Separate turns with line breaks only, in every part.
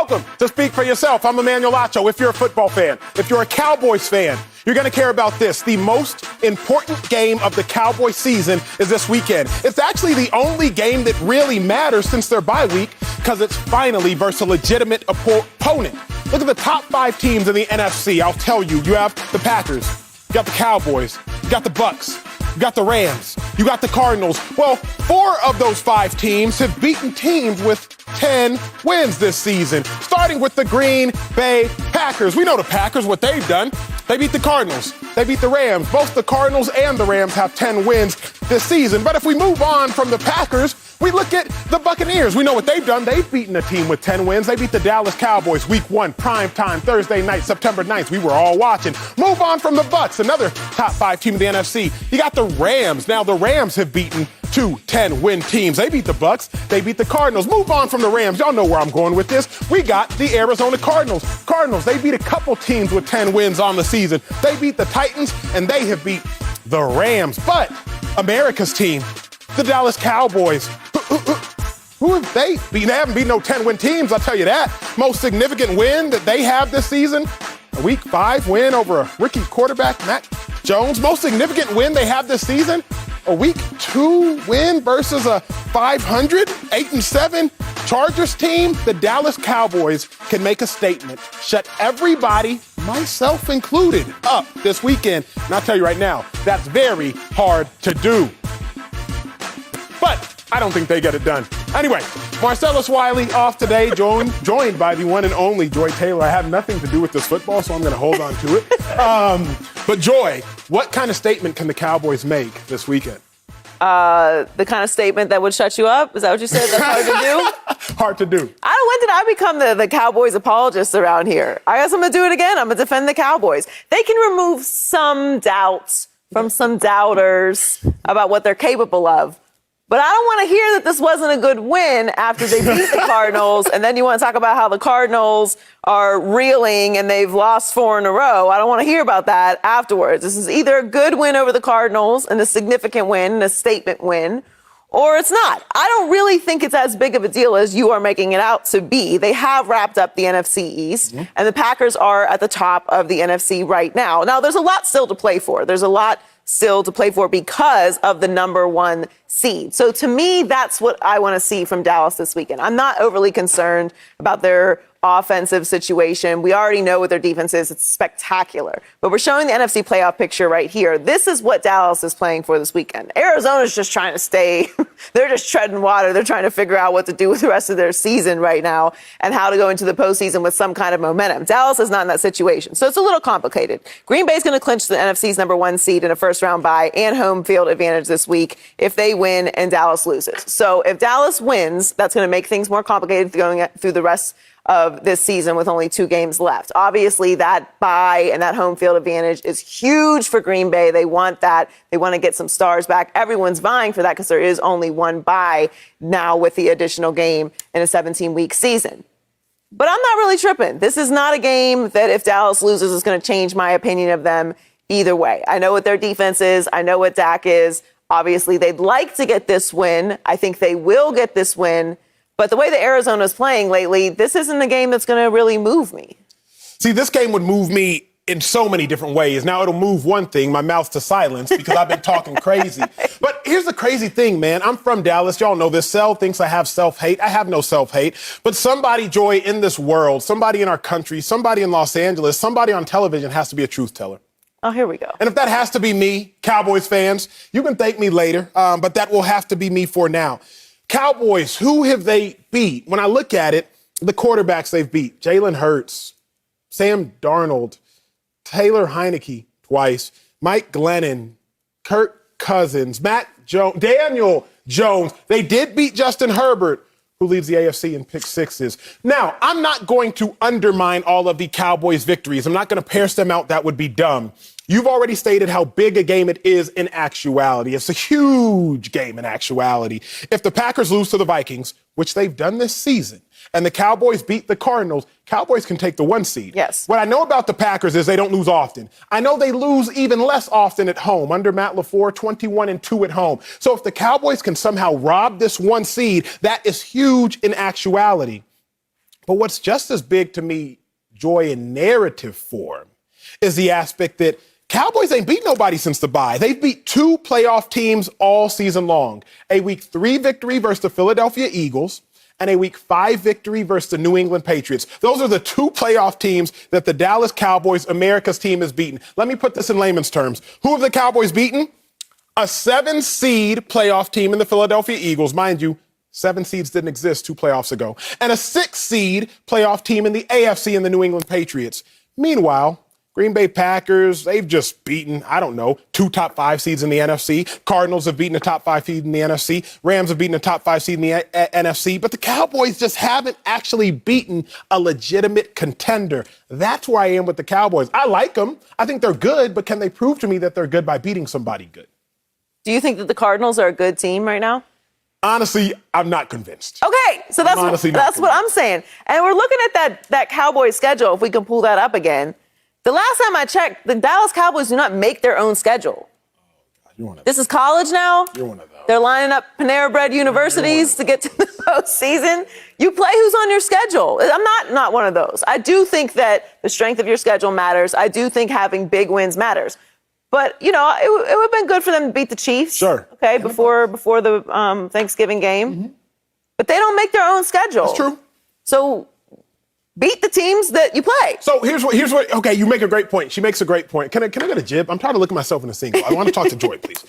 welcome to Speak for Yourself. I'm Emmanuel Acho. If you're a football fan, if you're a Cowboys fan, you're going to care about this. The most important game of the Cowboys season is this weekend. It's actually the only game that really matters since their bye week because it's finally versus a legitimate opponent. Look at the top 5 teams in the NFC. I'll tell you, you have the Packers, you got the Cowboys, you got the Bucks, you got the Rams, you got the Cardinals. Well, 4 of those 5 teams have beaten teams with 10 wins this season, starting with the Green Bay Packers. We know the Packers, what they've done. They beat the Cardinals. They beat the Rams. Both the Cardinals and the Rams have 10 wins this season. But if we move on from the Packers, we look at the Buccaneers. We know what they've done. They've beaten a team with 10 wins. They beat the Dallas Cowboys week 1, prime time, Thursday night, September 9th. We were all watching. Move on from the Bucs, another top 5 team in the NFC. You got the Rams. Now, the Rams have beaten 2 10-win teams. They beat the Bucs. They beat the Cardinals. Move on from the Rams. Y'all know where I'm going with this. We got the Arizona Cardinals. They beat a couple teams with 10 wins on the season. They beat the Titans, and they have beat the Rams. But America's team, the Dallas Cowboys, who have they beaten? They haven't beaten no 10-win teams, I'll tell you that. Most significant win that they have this season, a Week 5 win over a rookie quarterback, Mac Jones. Most significant win they have this season, a Week 2 win versus a 500, 8-7 Chargers team. The Dallas Cowboys can make a statement, shut everybody, myself included, up this weekend. And I'll tell you right now, that's very hard to do. But I don't think they get it done. Anyway, Marcellus Wiley off today, joined by the one and only Joy Taylor. I have nothing to do with this football, so I'm going to hold on to it. But Joy, what kind of statement can the Cowboys make this weekend?
The kind of statement that would shut you up? Is that what you said? That's hard to do?
Hard to do.
When did I become the Cowboys apologist around here? I guess I'm going to do it again. I'm going to defend the Cowboys. They can remove some doubts from some doubters about what they're capable of. But I don't want to hear that this wasn't a good win after they beat the Cardinals, and then you want to talk about how the Cardinals are reeling and they've lost 4 in a row. I don't want to hear about that afterwards. This is either a good win over the Cardinals and a significant win, and a statement win, or it's not. I don't really think it's as big of a deal as you are making it out to be. They have wrapped up the NFC East, and the Packers are at the top of the NFC right now. Now, there's a lot still to play for. There's a lot still to play for because of the number 1 seed. So to me, that's what I want to see from Dallas this weekend. I'm not overly concerned about their offensive situation. We already know what their defense is. It's spectacular. But we're showing the NFC playoff picture right here. This is what Dallas is playing for this weekend. Arizona's just trying to stay. They're just treading water. They're trying to figure out what to do with the rest of their season right now and how to go into the postseason with some kind of momentum. Dallas is not in that situation. So it's a little complicated. Green Bay's going to clinch the NFC's number 1 seed in a first-round bye and home field advantage this week if they win and Dallas loses. So if Dallas wins, that's going to make things more complicated going through the rest of this season with only 2 games left. Obviously, that bye and that home field advantage is huge for Green Bay. They want that. They want to get some stars back. Everyone's vying for that because there is only 1 bye now with the additional game in a 17-week season. But I'm not really tripping. This is not a game that if Dallas loses is going to change my opinion of them either way. I know what their defense is. I know what Dak is. Obviously, they'd like to get this win. I think they will get this win. But the way that Arizona's playing lately, this isn't a game that's going to really move me.
See, this game would move me in so many different ways. Now it'll move one thing, my mouth to silence, because I've been talking crazy. But here's the crazy thing, man. I'm from Dallas. Y'all know this. Sel thinks I have self-hate. I have no self-hate. But somebody, Joy, in this world, somebody in our country, somebody in Los Angeles, somebody on television has to be a truth teller.
Oh, here we go.
And if that has to be me, Cowboys fans, you can thank me later, but that will have to be me for now. Cowboys, who have they beat? When I look at it, the quarterbacks they've beat, Jalen Hurts, Sam Darnold, Taylor Heineke twice, Mike Glennon, Kirk Cousins, Daniel Jones. They did beat Justin Herbert, who leads the AFC in pick sixes. Now, I'm not going to undermine all of the Cowboys' victories. I'm not going to parse them out. That would be dumb. You've already stated how big a game it is in actuality. It's a huge game in actuality. If the Packers lose to the Vikings, which they've done this season, and the Cowboys beat the Cardinals, Cowboys can take the 1 seed.
Yes.
What I know about the Packers is they don't lose often. I know they lose even less often at home. Under Matt LaFleur, 21-2 at home. So if the Cowboys can somehow rob this 1 seed, that is huge in actuality. But what's just as big to me, Joy, in narrative form, is the aspect that Cowboys ain't beat nobody since the bye. They've beat 2 playoff teams all season long. A Week 3 victory versus the Philadelphia Eagles and a Week 5 victory versus the New England Patriots. Those are the 2 playoff teams that the Dallas Cowboys, America's team, has beaten. Let me put this in layman's terms. Who have the Cowboys beaten? A 7-seed playoff team in the Philadelphia Eagles. Mind you, 7 seeds didn't exist 2 playoffs ago. And a 6-seed playoff team in the AFC in the New England Patriots. Meanwhile, Green Bay Packers, they've just beaten, 2 top 5 seeds in the NFC. Cardinals have beaten a top 5 seed in the NFC. Rams have beaten a top 5 seed in the NFC. But the Cowboys just haven't actually beaten a legitimate contender. That's where I am with the Cowboys. I like them. I think they're good, but can they prove to me that they're good by beating somebody good?
Do you think that the Cardinals are a good team right now?
Honestly, I'm not convinced.
Okay, so that's what I'm saying. And we're looking at that Cowboys schedule, if we can pull that up again. The last time I checked, the Dallas Cowboys do not make their own schedule. This is college now.
You're one of those.
They're lining up Panera Bread universities to get to the postseason. You play who's on your schedule. I'm not one of those. I do think that the strength of your schedule matters. I do think having big wins matters. But, it would have been good for them to beat the Chiefs.
Sure.
Okay, before the Thanksgiving game. Mm-hmm. But they don't make their own schedule.
That's true.
So beat the teams that you play.
So here's what, okay, you make a great point. She makes a great point. Can I get a jib? I'm tired of looking myself in the single. I want to talk to Joy, please.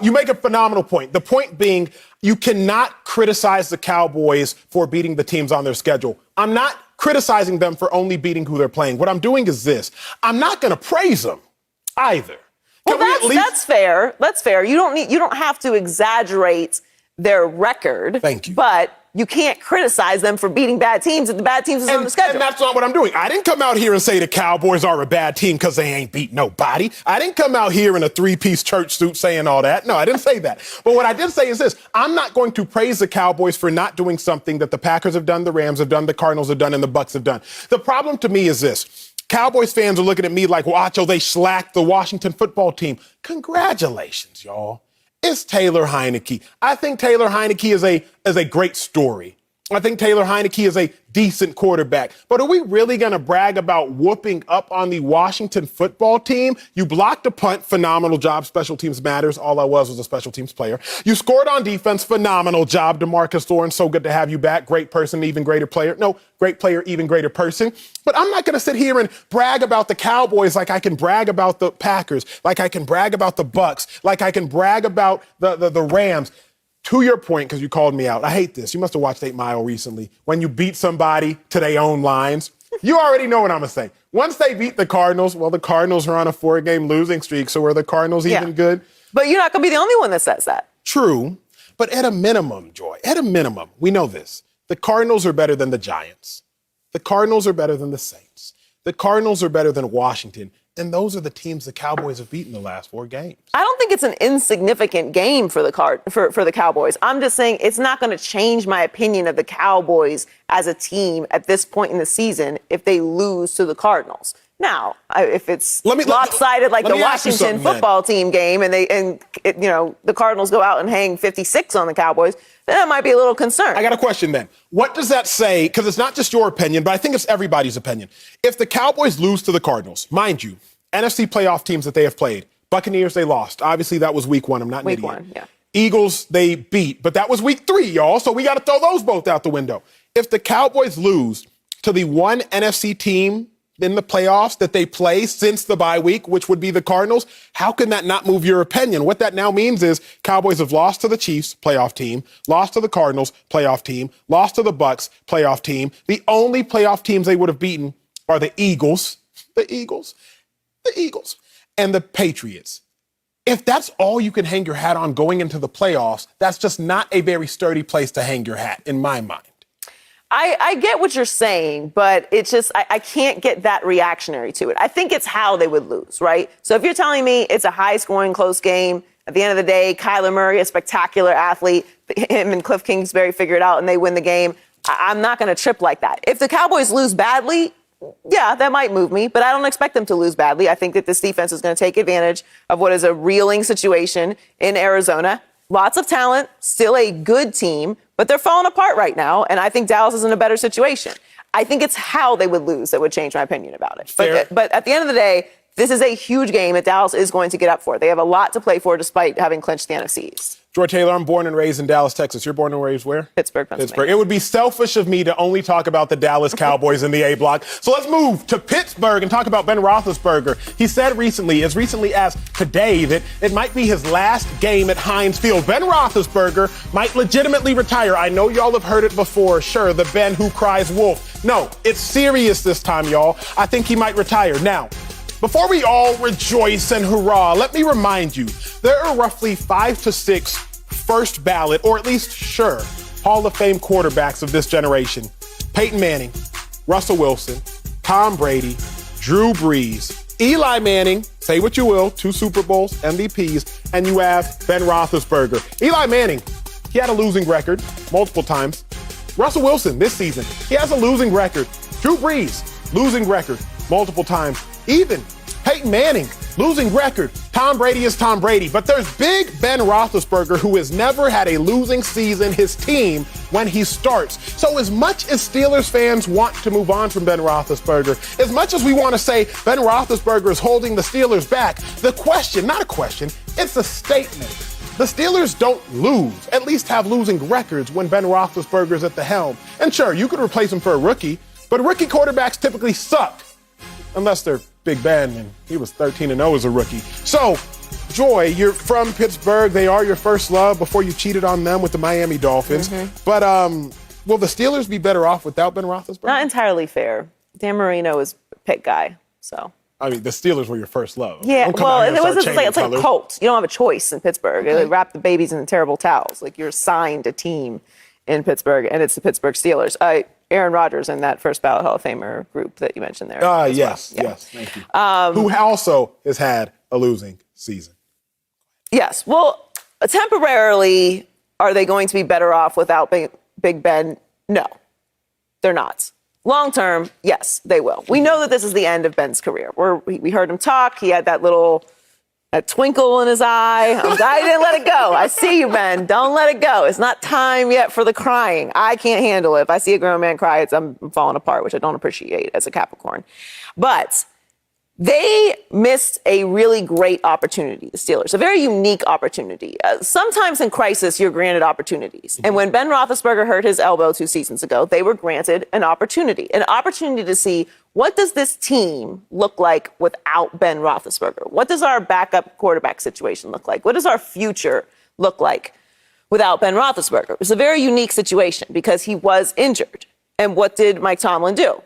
You make a phenomenal point. The point being, you cannot criticize the Cowboys for beating the teams on their schedule. I'm not criticizing them for only beating who they're playing. What I'm doing is this. I'm not going to praise them either.
Well, that's fair. That's fair. You don't have to exaggerate their record.
Thank you.
But you can't criticize them for beating bad teams if the bad teams is on the schedule.
And that's not what I'm doing. I didn't come out here and say the Cowboys are a bad team because they ain't beat nobody. I didn't come out here in a 3-piece church suit saying all that. No, I didn't say that. But what I did say is this. I'm not going to praise the Cowboys for not doing something that the Packers have done, the Rams have done, the Cardinals have done, and the Bucs have done. The problem to me is this. Cowboys fans are looking at me like, well, Acho, they slacked the Washington football team. Congratulations, y'all. It's Taylor Heineke. I think Taylor Heineke is a great story. I think Taylor Heineke is a decent quarterback. But are we really going to brag about whooping up on the Washington football team? You blocked a punt, phenomenal job. Special teams matters. All I was a special teams player. You scored on defense, phenomenal job. DeMarcus Lawrence, so good to have you back. Great person, even greater player. No, great player, even greater person. But I'm not going to sit here and brag about the Cowboys like I can brag about the Packers, like I can brag about the Bucs, like I can brag about the Rams. To your point, because you called me out, I hate this. You must have watched 8 Mile recently. When you beat somebody to their own lines, you already know what I'm going to say. Once they beat the Cardinals, well, the Cardinals are on a 4-game losing streak, so are the Cardinals even good?
But you're not going to be the only one that says that.
True. But at a minimum, Joy, at a minimum, we know this. The Cardinals are better than the Giants. The Cardinals are better than the Saints. The Cardinals are better than Washington. And those are the teams the Cowboys have beaten the last 4 games.
I don't think it's an insignificant game for the Cowboys. I'm just saying it's not going to change my opinion of the Cowboys as a team at this point in the season if they lose to the Cardinals. Now, if it's lopsided like the Washington football team game and the Cardinals go out and hang 56 on the Cowboys, then that might be a little concern.
I got a question then. What does that say? Because it's not just your opinion, but I think it's everybody's opinion. If the Cowboys lose to the Cardinals, mind you, NFC playoff teams that they have played, Buccaneers, they lost. Obviously, that was week 1. I'm not an idiot.
Week 1, yeah.
Eagles, they beat, but that was week 3, y'all. So we got to throw those both out the window. If the Cowboys lose to the one NFC team in the playoffs that they play since the bye week, which would be the Cardinals, how can that not move your opinion? What that now means is Cowboys have lost to the Chiefs, playoff team, lost to the Cardinals, playoff team, lost to the Bucs, playoff team. The only playoff teams they would have beaten are the Eagles, and the Patriots. If that's all you can hang your hat on going into the playoffs, that's just not a very sturdy place to hang your hat, in my mind.
I get what you're saying, but it's just, I can't get that reactionary to it. I think it's how they would lose, right? So if you're telling me it's a high-scoring, close game, at the end of the day, Kyler Murray, a spectacular athlete, him and Cliff Kingsbury figure it out and they win the game, I'm not going to trip like that. If the Cowboys lose badly, yeah, that might move me, but I don't expect them to lose badly. I think that this defense is going to take advantage of what is a reeling situation in Arizona. Lots of talent, still a good team, But they're falling apart right now, and I think Dallas is in a better situation. I think it's how they would lose that would change my opinion about it. But at the end of the day, this is a huge game that Dallas is going to get up for. They have a lot to play for despite having clinched the NFC East.
Joy Taylor, I'm born and raised in Dallas, Texas. You're born and raised where?
Pittsburgh, Pennsylvania.
It would be selfish of me to only talk about the Dallas Cowboys in the A block. So let's move to Pittsburgh and talk about Ben Roethlisberger. He said as recently as today, that it might be his last game at Heinz Field. Ben Roethlisberger might legitimately retire. I know y'all have heard it before. Sure, the Ben who cries wolf. No, it's serious this time, y'all. I think he might retire. Now, before we all rejoice and hurrah, let me remind you, there are roughly 5 to 6 first ballot, or at least sure, Hall of Fame quarterbacks of this generation. Peyton Manning, Russell Wilson, Tom Brady, Drew Brees, Eli Manning, say what you will, 2 Super Bowls, MVPs, and you have Ben Roethlisberger. Eli Manning, he had a losing record multiple times. Russell Wilson this season, he has a losing record. Drew Brees, losing record multiple times. Even Peyton Manning, losing record. Tom Brady is Tom Brady. But there's big Ben Roethlisberger, who has never had a losing season, his team, when he starts. So as much as Steelers fans want to move on from Ben Roethlisberger, as much as we want to say Ben Roethlisberger is holding the Steelers back, the question, not a question, it's a statement. The Steelers don't lose, at least have losing records when Ben Roethlisberger is at the helm. And sure, you could replace him for a rookie, but rookie quarterbacks typically suck. Unless they're Big Ben, and he was 13-0 as a rookie. So, Joy, you're from Pittsburgh. They are your first love before you cheated on them with the Miami Dolphins. But will the Steelers be better off without Ben Roethlisberger?
Not entirely fair. Dan Marino is a pick guy, so.
I mean, the Steelers were your first love.
Yeah, well, it's like a cult. You don't have a choice in Pittsburgh. Okay. They wrap the babies in terrible towels. Like, you're assigned a team in Pittsburgh, and it's the Pittsburgh Steelers. Aaron Rodgers in that first ballot Hall of Famer group that you mentioned there.
Yes, thank you. Who also has had a losing season.
Yes, well, temporarily, are they going to be better off without Big Ben? No, they're not. Long term, yes, they will. We know that this is the end of Ben's career. We heard him talk. He had that little twinkle in his eye. I'm glad he didn't let it go. I see you, Ben. Don't let it go. It's not time yet for the crying. I can't handle it. If I see a grown man cry, I'm falling apart, which I don't appreciate as a Capricorn. But they missed a really great opportunity, the Steelers, a very unique opportunity. Sometimes in crisis, you're granted opportunities. And when Ben Roethlisberger hurt his elbow 2 seasons ago, they were granted an opportunity to see, what does this team look like without Ben Roethlisberger? What does our backup quarterback situation look like? What does our future look like without Ben Roethlisberger? It was a very unique situation because he was injured. And what did Mike Tomlin do?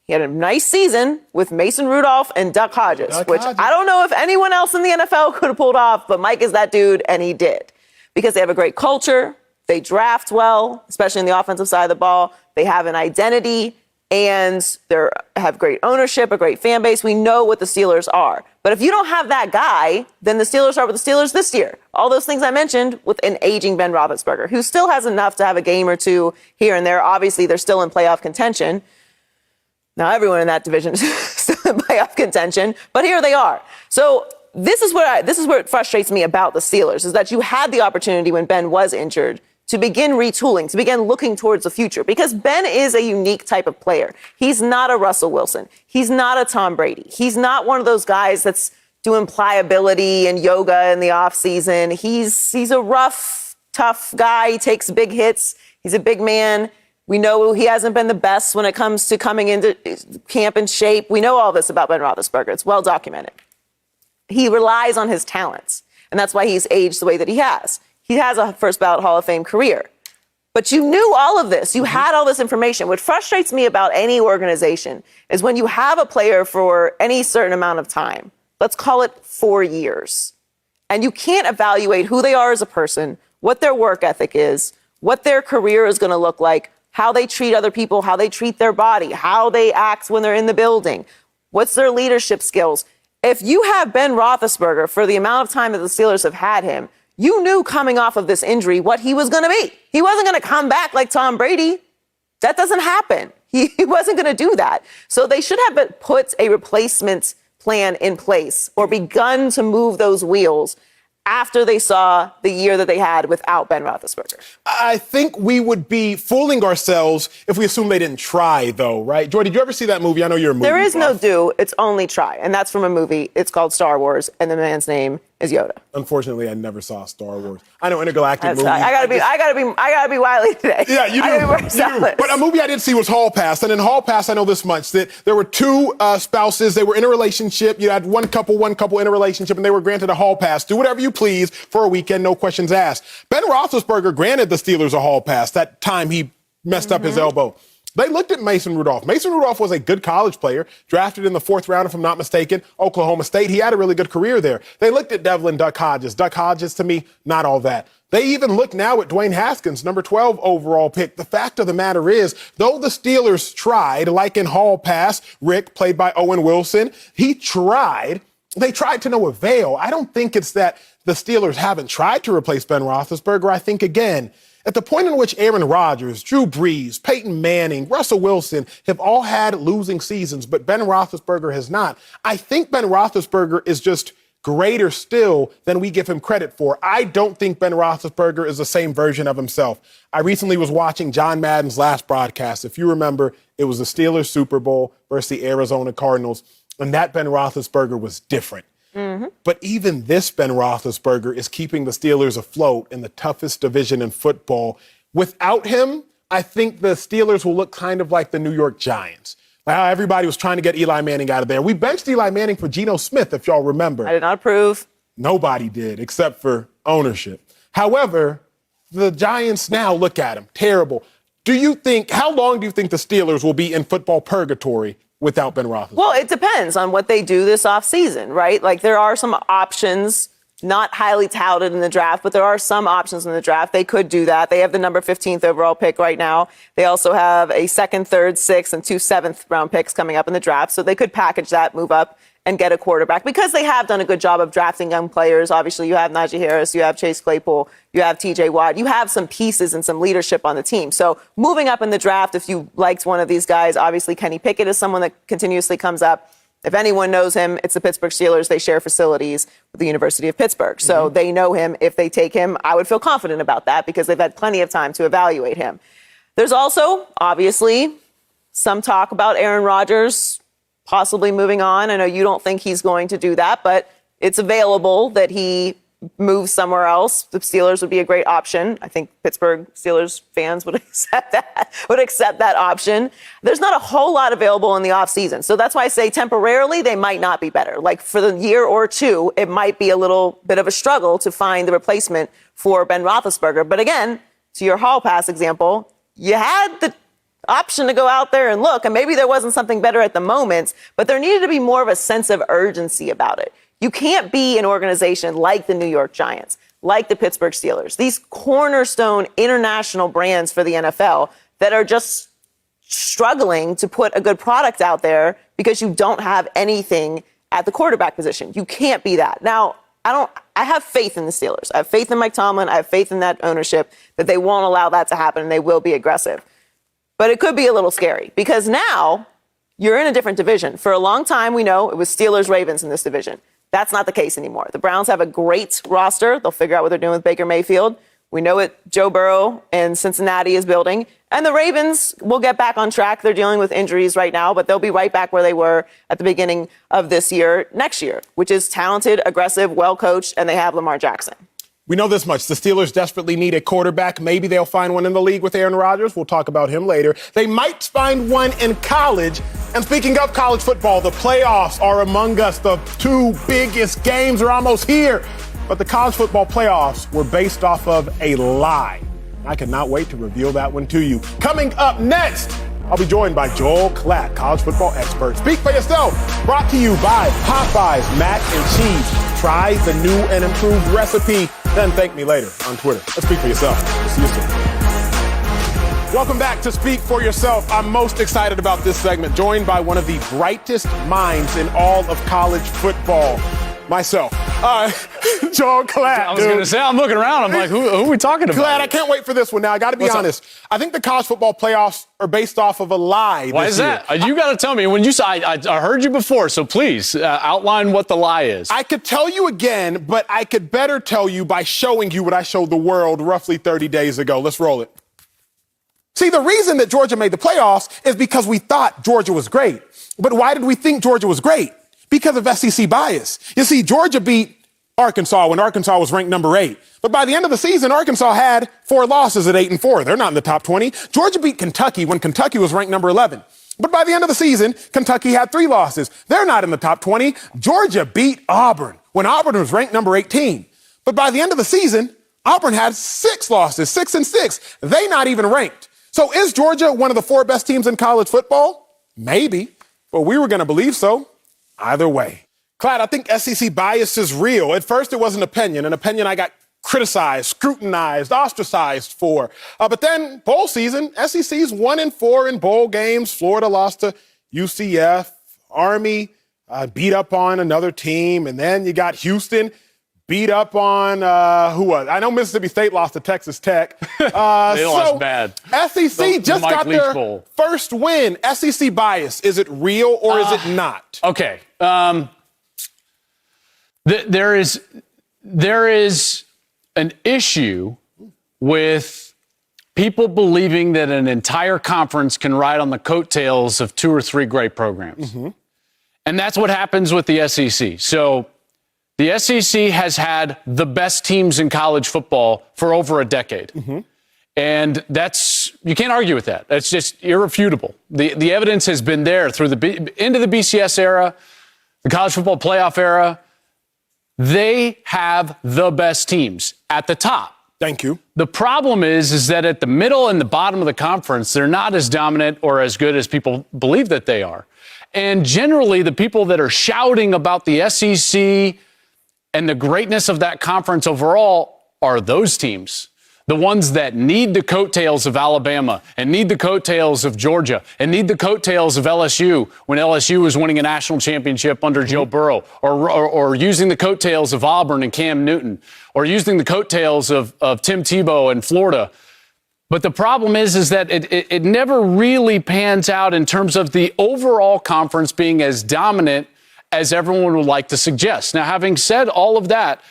He had a nice season with Mason Rudolph and Duck Hodges, which I don't know if anyone else in the NFL could have pulled off, but Mike is that dude, and he did. Because they have a great culture, they draft well, especially in the offensive side of the ball, they have an identity, and they have great ownership, a great fan base. We know what the Steelers are. But if you don't have that guy, then the Steelers are what the Steelers this year. All those things I mentioned with an aging Ben Roethlisberger, who still has enough to have a game or two here and there. Obviously, they're still in playoff contention. Now, everyone in that division is still in playoff contention, but here they are. So this is what frustrates me about the Steelers, is that you had the opportunity when Ben was injured to begin retooling, to begin looking towards the future, because Ben is a unique type of player. He's not a Russell Wilson. He's not a Tom Brady. He's not one of those guys that's doing pliability and yoga in the offseason. He's a rough, tough guy. He takes big hits. He's a big man. We know he hasn't been the best when it comes to coming into camp in shape. We know all this about Ben Roethlisberger. It's well documented. He relies on his talents, and that's why he's aged the way that he has. He has a first ballot Hall of Fame career. But you knew all of this. You had all this information. What frustrates me about any organization is when you have a player for any certain amount of time, let's call it 4 years, and you can't evaluate who they are as a person, what their work ethic is, what their career is going to look like, how they treat other people, how they treat their body, how they act when they're in the building, what's their leadership skills. If you have Ben Roethlisberger for the amount of time that the Steelers have had him, you knew coming off of this injury what he was going to be. He wasn't going to come back like Tom Brady. That doesn't happen. He wasn't going to do that. So they should have put a replacement plan in place or begun to move those wheels after they saw the year that they had without Ben Roethlisberger?
I think we would be fooling ourselves if we assume they didn't try, though, right? Joy, did you ever see that movie? I know you're a movie
There is
buff.
no do, it's only try. And that's from a movie. It's called Star Wars, and the man's name is Yoda.
Unfortunately, I never saw Star Wars. I know intergalactic movies.
I gotta be wily today.
Yeah, you do. But a movie I did see was Hall Pass. And in Hall Pass, I know this much, that there were two spouses. They were in a relationship. You had one couple in a relationship, and they were granted a Hall Pass. Do whatever you please for a weekend, no questions asked. Ben Roethlisberger granted the Steelers a Hall Pass that time he messed up his elbow. They looked at Mason Rudolph. Mason Rudolph was a good college player, drafted in the 4th round, if I'm not mistaken, Oklahoma State. He had a really good career there. They looked at Devlin Duck Hodges. Duck Hodges, to me, not all that. They even look now at Dwayne Haskins, number 12 overall pick. The fact of the matter is, though the Steelers tried, like in Hall Pass, Rick, played by Owen Wilson, they tried to no avail. I don't think it's that the Steelers haven't tried to replace Ben Roethlisberger. I think, again, at the point in which Aaron Rodgers, Drew Brees, Peyton Manning, Russell Wilson have all had losing seasons, but Ben Roethlisberger has not, I think Ben Roethlisberger is just greater still than we give him credit for. I don't think Ben Roethlisberger is the same version of himself. I recently was watching John Madden's last broadcast. If you remember, it was the Steelers Super Bowl versus the Arizona Cardinals, and that Ben Roethlisberger was different. But even this Ben Roethlisberger is keeping the Steelers afloat in the toughest division in football. Without him, I think the Steelers will look kind of like the New York Giants. Like how everybody was trying to get Eli Manning out of there. We benched Eli Manning for Geno Smith, if y'all remember.
I did not approve.
Nobody did, except for ownership. However, the Giants now look at him. Terrible. How long do you think the Steelers will be in football purgatory without Ben Roethlisberger?
Well, it depends on what they do this offseason, right? Like, there are some options, not highly touted in the draft, but there are some options in the draft. They could do that. They have the number 15th overall pick right now. They also have a 2nd, 3rd, 6th, and 2 7th round picks coming up in the draft. So they could package that, move up, and get a quarterback because they have done a good job of drafting young players. Obviously, you have Najee Harris, you have Chase Claypool, you have TJ Watt. You have some pieces and some leadership on the team. So moving up in the draft, if you liked one of these guys, obviously Kenny Pickett is someone that continuously comes up. If anyone knows him, it's the Pittsburgh Steelers. They share facilities with the University of Pittsburgh. So they know him. If they take him, I would feel confident about that because they've had plenty of time to evaluate him. There's also, obviously, some talk about Aaron Rodgers possibly moving on. I know you don't think he's going to do that, but it's available that he moves somewhere else. The Steelers would be a great option. I think Pittsburgh Steelers fans would accept that option. There's not a whole lot available in the offseason. So that's why I say temporarily they might not be better. Like for the year or two, it might be a little bit of a struggle to find the replacement for Ben Roethlisberger. But again, to your Hall Pass example, you had the option to go out there and look, and maybe there wasn't something better at the moment, but there needed to be more of a sense of urgency about it. You can't be an organization like the New York Giants, like the Pittsburgh Steelers, these cornerstone international brands for the NFL that are just struggling to put a good product out there because you don't have anything at the quarterback position. You can't be that. Now, I have faith in the Steelers. I have faith in Mike Tomlin. I have faith in that ownership that they won't allow that to happen and they will be aggressive. But it could be a little scary because now you're in a different division. For a long time, we know it was Steelers-Ravens in this division. That's not the case anymore. The Browns have a great roster. They'll figure out what they're doing with Baker Mayfield. We know what Joe Burrow and Cincinnati is building. And the Ravens will get back on track. They're dealing with injuries right now, but they'll be right back where they were at the beginning of this year, next year, which is talented, aggressive, well-coached, and they have Lamar Jackson.
We know this much. The Steelers desperately need a quarterback. Maybe they'll find one in the league with Aaron Rodgers. We'll talk about him later. They might find one in college. And speaking of college football, the playoffs are among us. The two biggest games are almost here. But the college football playoffs were based off of a lie. I cannot wait to reveal that one to you. Coming up next, I'll be joined by Joel Klatt, college football expert. Speak for yourself. Brought to you by Popeye's Mac and Cheese. Try the new and improved recipe. Then thank me later on Twitter. Let's speak for yourself. See you soon. Welcome back to Speak for Yourself. I'm most excited about this segment, joined by one of the brightest minds in all of college football, myself. All right, Joel Klatt.
I was going to say, I'm looking around. I'm like, who are we talking about?
Klatt, I can't wait for this one. Now, I got to be honest. I think the college football playoffs are based off of a lie.
Why is that? You got to tell me. When you say, I heard you before, so please outline what the lie is.
I could tell you again, but I could better tell you by showing you what I showed the world roughly 30 days ago. Let's roll it. See, the reason that Georgia made the playoffs is because we thought Georgia was great. But why did we think Georgia was great? Because of SEC bias. You see, Georgia beat Arkansas when Arkansas was ranked number 8. But by the end of the season, Arkansas had 4 losses at 8-4. They're not in the top 20. Georgia beat Kentucky when Kentucky was ranked number 11. But by the end of the season, Kentucky had 3 losses. They're not in the top 20. Georgia beat Auburn when Auburn was ranked number 18. But by the end of the season, Auburn had 6 losses, 6-6. They not even ranked. So is Georgia one of the 4 best teams in college football? Maybe. But we were going to believe so. Either way. Klatt, I think SEC bias is real. At first, it was an opinion I got criticized, scrutinized, ostracized for. But then, bowl season, SEC's 1-4 in bowl games. Florida lost to UCF. Army beat up on another team. And then you got Houston beat up on, who was? I know Mississippi State lost to Texas Tech.
They lost bad.
SEC just got their first win. SEC bias, is it real or is it not?
Okay. There is an issue with people believing that an entire conference can ride on the coattails of 2 or 3 great programs. Mm-hmm. And that's what happens with the SEC. So the SEC has had the best teams in college football for over a decade. Mm-hmm. And you can't argue with that. That's just irrefutable. The evidence has been there through into the BCS era, the college football playoff era. They have the best teams at the top.
Thank you.
The problem is that at the middle and the bottom of the conference, they're not as dominant or as good as people believe that they are. And generally, the people that are shouting about the SEC and the greatness of that conference overall are those teams. The ones that need the coattails of Alabama and need the coattails of Georgia and need the coattails of LSU when LSU was winning a national championship under Joe Burrow, or using the coattails of Auburn and Cam Newton, or using the coattails of Tim Tebow in Florida. But the problem is that it never really pans out in terms of the overall conference being as dominant as everyone would like to suggest. Now, having said all of that,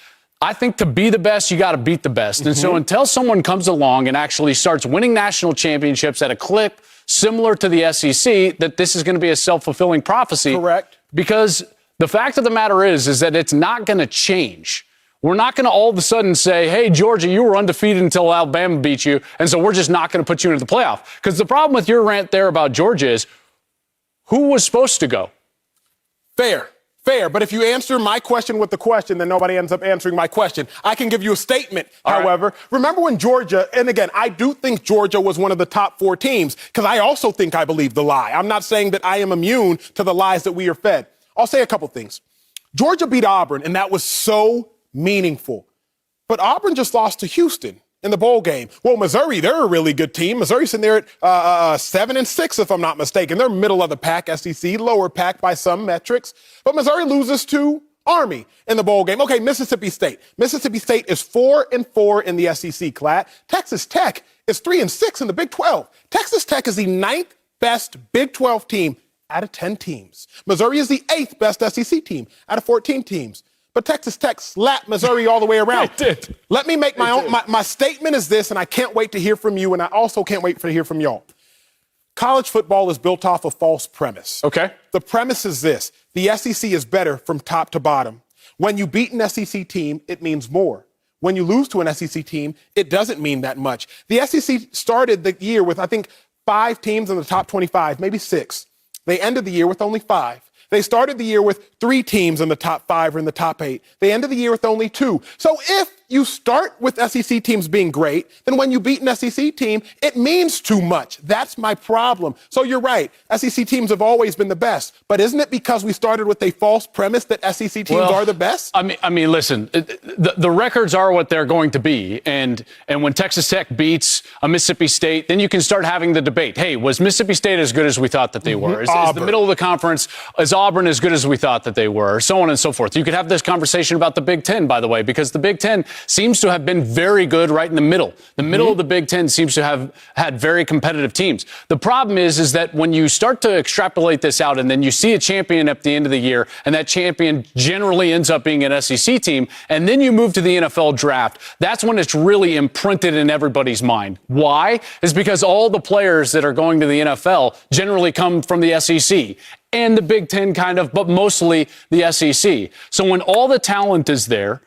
I think to be the best, you got to beat the best. And so until someone comes along and actually starts winning national championships at a clip similar to the SEC, that this is going to be a self-fulfilling prophecy.
Correct.
Because the fact of the matter is that it's not going to change. We're not going to all of a sudden say, hey, Georgia, you were undefeated until Alabama beat you, and so we're just not going to put you into the playoff. Because the problem with your rant there about Georgia is, who was supposed to go?
Fair. But if you answer my question with the question, then nobody ends up answering my question. I can give you a statement, however. Remember when Georgia, and again, I do think Georgia was one of the top 4 teams, because I also think I believe the lie. I'm not saying that I am immune to the lies that we are fed. I'll say a couple things. Georgia beat Auburn, and that was so meaningful. But Auburn just lost to Houston in the bowl game. Well, Missouri, they're a really good team. Missouri's in there at 7-6, if I'm not mistaken. They're middle of the pack, SEC, lower pack by some metrics. But Missouri loses to Army in the bowl game. Okay, Mississippi State. Mississippi State is 4-4 in the SEC, Klatt. Texas Tech is 3-6 in the Big 12. Texas Tech is the 9th best Big 12 team out of 10 teams. Missouri is the 8th best SEC team out of 14 teams. But Texas Tech slapped Missouri all the way around.
It did.
Let me make my statement is this, and I can't wait to hear from you, and I also can't wait to hear from y'all. College football is built off a false premise.
Okay.
The premise is this. The SEC is better from top to bottom. When you beat an SEC team, it means more. When you lose to an SEC team, it doesn't mean that much. The SEC started the year with, I think, 5 teams in the top 25, maybe 6. They ended the year with only 5. They started the year with 3 teams in the top 5 or in the top 8. They ended the year with only 2. So if you start with SEC teams being great, then when you beat an SEC team, it means too much. That's my problem. So you're right. SEC teams have always been the best. But isn't it because we started with a false premise that SEC teams are the best?
I mean, listen, the records are what they're going to be. And when Texas Tech beats a Mississippi State, then you can start having the debate. Hey, was Mississippi State as good as we thought that they were? Is the middle of the conference, is Auburn as good as we thought that they were? So on and so forth. You could have this conversation about the Big Ten, by the way, because the Big Ten seems to have been very good right in the middle. The middle of the Big Ten seems to have had very competitive teams. The problem is that when you start to extrapolate this out and then you see a champion at the end of the year and that champion generally ends up being an SEC team, and then you move to the NFL draft, that's when it's really imprinted in everybody's mind. Why? Is because all the players that are going to the NFL generally come from the SEC. And the Big Ten kind of, but mostly the SEC. So when all the talent is there,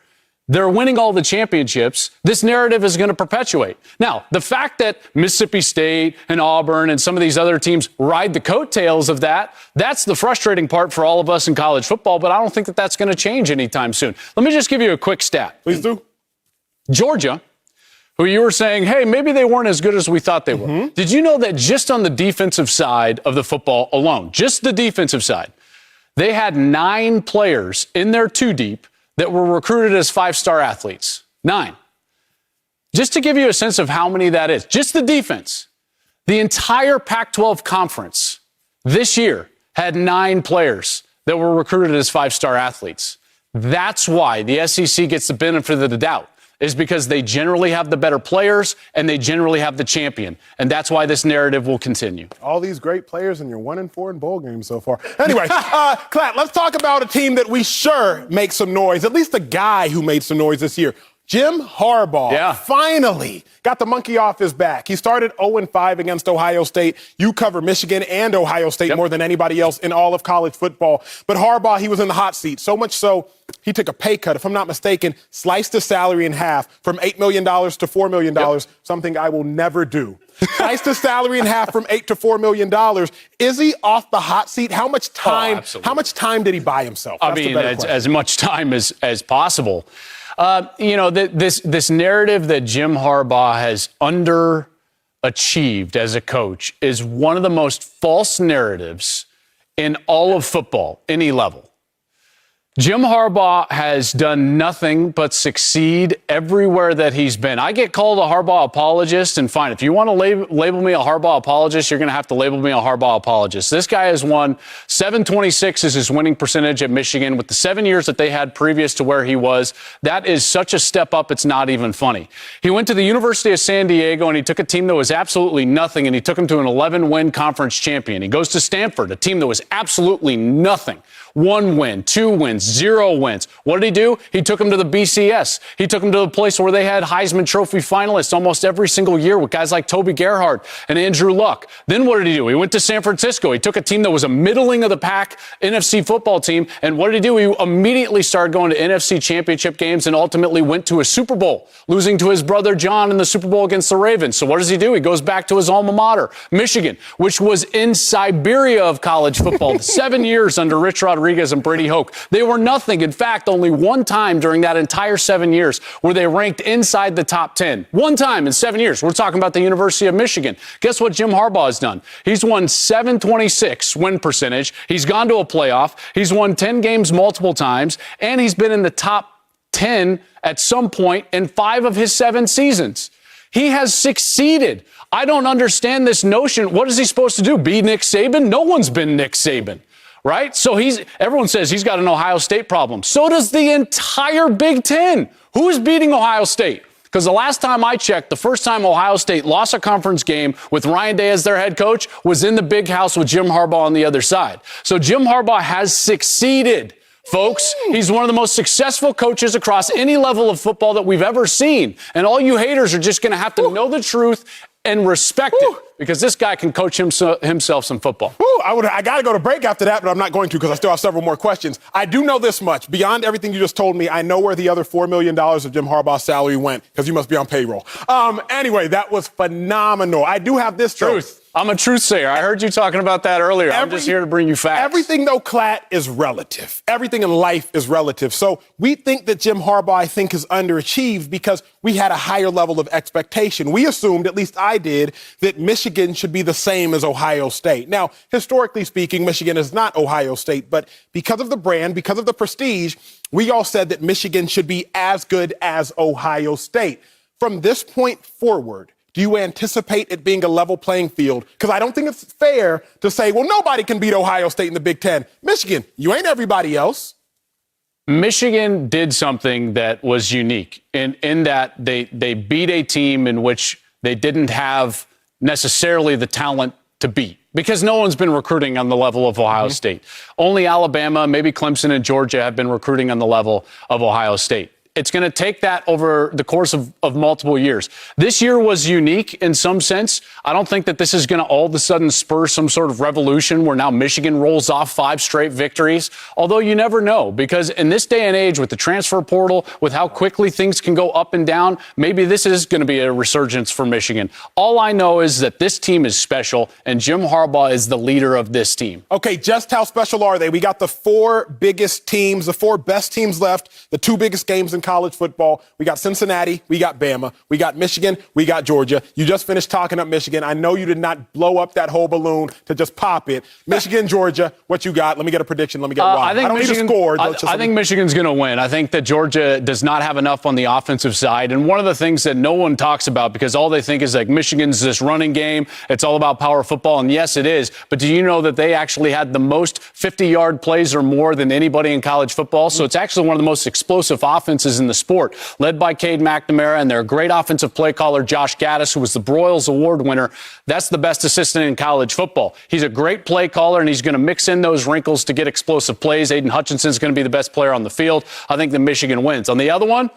they're winning all the championships, this narrative is going to perpetuate. Now, the fact that Mississippi State and Auburn and some of these other teams ride the coattails of that, that's the frustrating part for all of us in college football, but I don't think that that's going to change anytime soon. Let me just give you a quick stat.
Please do.
Georgia, who you were saying, hey, maybe they weren't as good as we thought they were. Did you know that just on the defensive side of the football alone, just the defensive side, they had 9 players in their two deep that were recruited as 5-star athletes? 9. Just to give you a sense of how many that is, just the defense, the entire Pac-12 conference this year had 9 players that were recruited as 5-star athletes. That's why the SEC gets the benefit of the doubt, is because they generally have the better players and they generally have the champion. And that's why this narrative will continue.
All these great players and you're 1-4 in bowl games so far. Anyway, Klatt, let's talk about a team that we sure make some noise, at least a guy who made some noise this year. Jim Harbaugh finally got the monkey off his back. He started 0-5 against Ohio State. You cover Michigan and Ohio State more than anybody else in all of college football. But Harbaugh, he was in the hot seat, so much so he took a pay cut, if I'm not mistaken, sliced his salary in half from $8 million to $4 million, something I will never do. Sliced his salary in half from $8 to $4 million. Is he off the hot seat? How much time? How much time did he buy himself?
That's as much time as possible. This narrative that Jim Harbaugh has underachieved as a coach is one of the most false narratives in all of football, any level. Jim Harbaugh has done nothing but succeed everywhere that he's been. I get called a Harbaugh apologist, and fine, if you want to label me a Harbaugh apologist, you're going to have to label me a Harbaugh apologist. This guy has won 726 is his winning percentage at Michigan with the 7 years that they had previous to where he was. That is such a step up, it's not even funny. He went to the University of San Diego, and he took a team that was absolutely nothing, and he took them to an 11-win conference champion. He goes to Stanford, a team that was absolutely nothing. 1 win, 2 wins, 0 wins. What did he do? He took them to the BCS. He took them to the place where they had Heisman Trophy finalists almost every single year with guys like Toby Gerhardt and Andrew Luck. Then what did he do? He went to San Francisco. He took a team that was a middling of the pack NFC football team. And what did he do? He immediately started going to NFC championship games and ultimately went to a Super Bowl, losing to his brother John in the Super Bowl against the Ravens. So what does he do? He goes back to his alma mater, Michigan, which was in Siberia of college football. 7 years under Rich Rodriguez and Brady Hoke. They were nothing. In fact, only one time during that entire 7 years were they ranked inside the top 10. One time in 7 years. We're talking about the University of Michigan. Guess what Jim Harbaugh has done? He's won 726 win percentage. He's gone to a playoff. He's won 10 games multiple times. And he's been in the top 10 at some point in 5 of his 7 seasons. He has succeeded. I don't understand this notion. What is he supposed to do? Be Nick Saban? No one's been Nick Saban. Right? So everyone says he's got an Ohio State problem. So does the entire Big Ten. Who is beating Ohio State? Because the last time I checked, the first time Ohio State lost a conference game with Ryan Day as their head coach was in the big house with Jim Harbaugh on the other side. So Jim Harbaugh has succeeded, folks. He's one of the most successful coaches across any level of football that we've ever seen. And all you haters are just going to have to know the truth and respect it. because this guy can coach himself some football.
Ooh, I got to go to break after that, but I'm not going to because I still have several more questions. I do know this much. Beyond everything you just told me, I know where the other $4 million of Jim Harbaugh's salary went because you must be on payroll. Anyway, that was phenomenal. I do have this
Truth. I'm a truth sayer. I heard you talking about that earlier. I'm just here to bring you facts.
Everything, though, Klatt, is relative. Everything in life is relative. So we think that Jim Harbaugh, I think, is underachieved because we had a higher level of expectation. We assumed, at least I did, that Michigan should be the same as Ohio State. Now, historically speaking, Michigan is not Ohio State, but because of the brand, because of the prestige, we all said that Michigan should be as good as Ohio State. From this point forward, do you anticipate it being a level playing field? Because I don't think it's fair to say, well, nobody can beat Ohio State in the Big Ten. Michigan, you ain't everybody else.
Michigan did something that was unique in that they beat a team in which they didn't have necessarily the talent to beat because no one's been recruiting on the level of Ohio State. Only Alabama, maybe Clemson and Georgia have been recruiting on the level of Ohio State. It's going to take that over the course of multiple years. This year was unique in some sense. I don't think that this is going to all of a sudden spur some sort of revolution where now Michigan rolls off 5 straight victories. Although you never know, because in this day and age with the transfer portal, with how quickly things can go up and down, maybe this is going to be a resurgence for Michigan. All I know is that this team is special, and Jim Harbaugh is the leader of this team.
Okay, just how special are they? We got the 4 biggest teams, the 4 best teams left, the 2 biggest games in college football. We got Cincinnati, we got Bama, we got Michigan, we got Georgia. You just finished talking up Michigan. I know you did not blow up that whole balloon to just pop it. Michigan, Georgia, what you got? Let me get a prediction. Let me get one. I don't need a score.
I think Michigan's going to win. I think that Georgia does not have enough on the offensive side. And one of the things that no one talks about, because all they think is like Michigan's this running game, it's all about power football. And yes, it is. But do you know that they actually had the most 50-yard plays or more than anybody in college football? So it's actually one of the most explosive offenses in the sport, led by Cade McNamara and their great offensive play caller, Josh Gaddis, who was the Broyles Award winner. That's the best assistant in college football. He's a great play caller, and he's going to mix in those wrinkles to get explosive plays. Aiden Hutchinson's going to be the best player on the field. I think that Michigan wins. On the other one,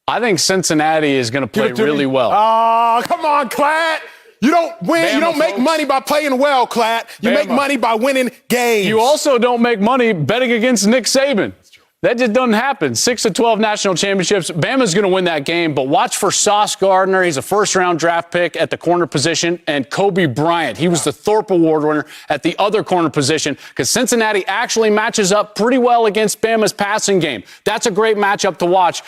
I think Cincinnati is going to play really well.
Oh, come on, Klatt. You don't win.
Bama,
you don't make money by playing well, Klatt. You make money by winning games.
You also don't make money betting against Nick Saban. That just doesn't happen. 6 of 12 national championships. Bama's going to win that game, but watch for Sauce Gardner. He's a first-round draft pick at the corner position, and Kobe Bryant. He was the Thorpe Award winner at the other corner position because Cincinnati actually matches up pretty well against Bama's passing game. That's a great matchup to watch.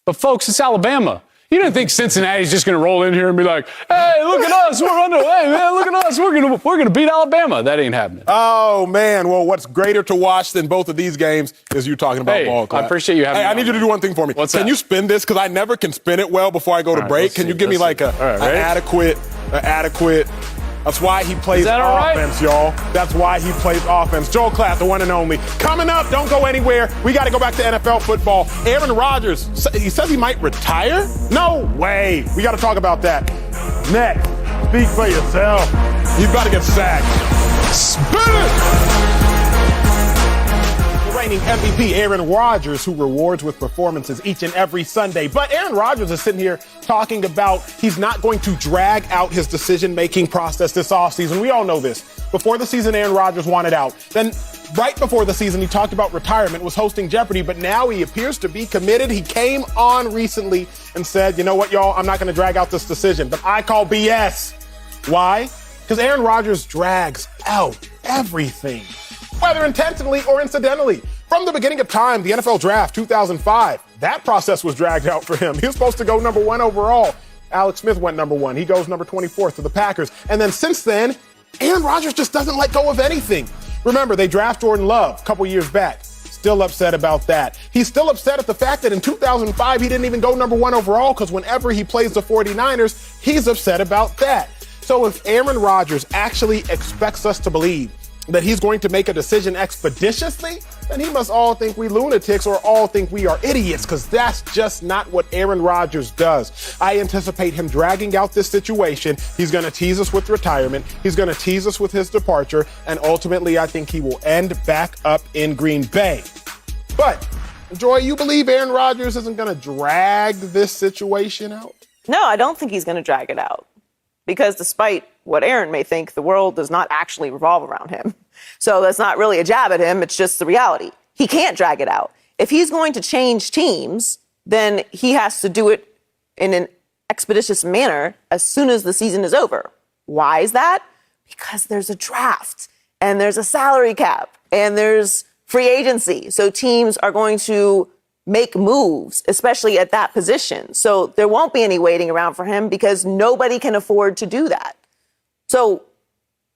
But, folks, it's Alabama. You didn't think Cincinnati's just going to roll in here and be like, hey, look at us. We're underway, man. Look at us. We're going to beat Alabama. That ain't happening.
Oh, man. Well, what's greater to watch than both of these games is you talking about ball, Klatt.
I appreciate you having me.
I need you to do one thing for me.
What's that?
Can you spin this? Because I never can spin it well before I go to break. Can you give me like an adequate That's why he plays offense, y'all. That's why he plays offense. Joel Klatt, the one and only. Coming up, don't go anywhere. We got to go back to NFL football. Aaron Rodgers, he says he might retire? No way. We got to talk about that. Next, speak for yourself. You've got to get sacked. Spin it! Reigning MVP Aaron Rodgers, who rewards with performances each and every Sunday. But Aaron Rodgers is sitting here talking about he's not going to drag out his decision-making process this offseason. We all know this. Before the season, Aaron Rodgers wanted out. Then right before the season, he talked about retirement, was hosting Jeopardy, but now he appears to be committed. He came on recently and said, you know what, y'all, I'm not going to drag out this decision, but I call BS. Why? Because Aaron Rodgers drags out everything, whether intentionally or incidentally. From the beginning of time, the NFL Draft 2005, that process was dragged out for him. He was supposed to go number 1 overall. Alex Smith went number 1. He goes number 24 to the Packers. And then since then, Aaron Rodgers just doesn't let go of anything. Remember, they draft Jordan Love a couple years back. Still upset about that. He's still upset at the fact that in 2005, he didn't even go number 1 overall because whenever he plays the 49ers, he's upset about that. So if Aaron Rodgers actually expects us to believe that he's going to make a decision expeditiously, then he must all think we lunatics or all think we are idiots, because that's just not what Aaron Rodgers does. I anticipate him dragging out this situation. He's going to tease us with retirement. He's going to tease us with his departure. And ultimately, I think he will end back up in Green Bay. But, Joy, you believe Aaron Rodgers isn't going to drag this situation out?
No, I don't think he's going to drag it out. Because despite what Aaron may think, the world does not actually revolve around him. So that's not really a jab at him. It's just the reality. He can't drag it out. If he's going to change teams, then he has to do it in an expeditious manner as soon as the season is over. Why is that? Because there's a draft and there's a salary cap and there's free agency. So teams are going to make moves, especially at that position. So there won't be any waiting around for him because nobody can afford to do that. So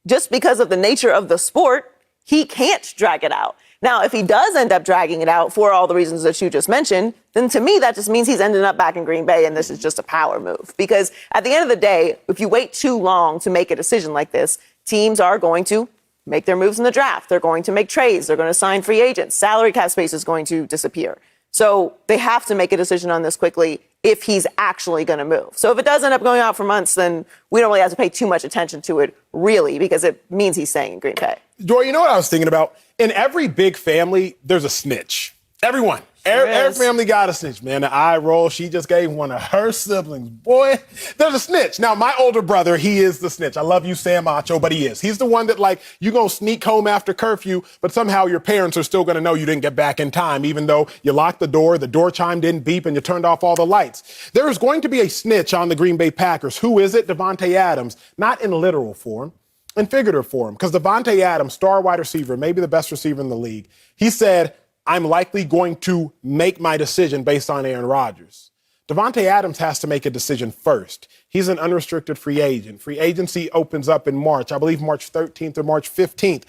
just because of the nature of the sport, he can't drag it out. Now, if he does end up dragging it out for all the reasons that you just mentioned, then to me, that just means he's ending up back in Green Bay and this is just a power move. Because at the end of the day, if you wait too long to make a decision like this, teams are going to make their moves in the draft. They're going to make trades. They're going to sign free agents. Salary cap space is going to disappear. So they have to make a decision on this quickly if he's actually going to move. So if it does end up going out for months, then we don't really have to pay too much attention to it, really, because it means he's staying in Green Bay.
Joy, you know what I was thinking about? In every big family, there's a snitch. Everyone. Every family got a snitch, man. The eye roll, she just gave one of her siblings. Boy, there's a snitch. Now, my older brother, he is the snitch. I love you, Sam Acho, but he is. He's the one that, like, you going to sneak home after curfew, but somehow your parents are still going to know you didn't get back in time, even though you locked the door chime didn't beep, and you turned off all the lights. There is going to be a snitch on the Green Bay Packers. Who is it? Davante Adams. Not in literal form, in figurative form, because Davante Adams, star wide receiver, maybe the best receiver in the league, he said, I'm likely going to make my decision based on Aaron Rodgers. Davante Adams has to make a decision first. He's an unrestricted free agent. Free agency opens up in March, I believe March 13th or March 15th.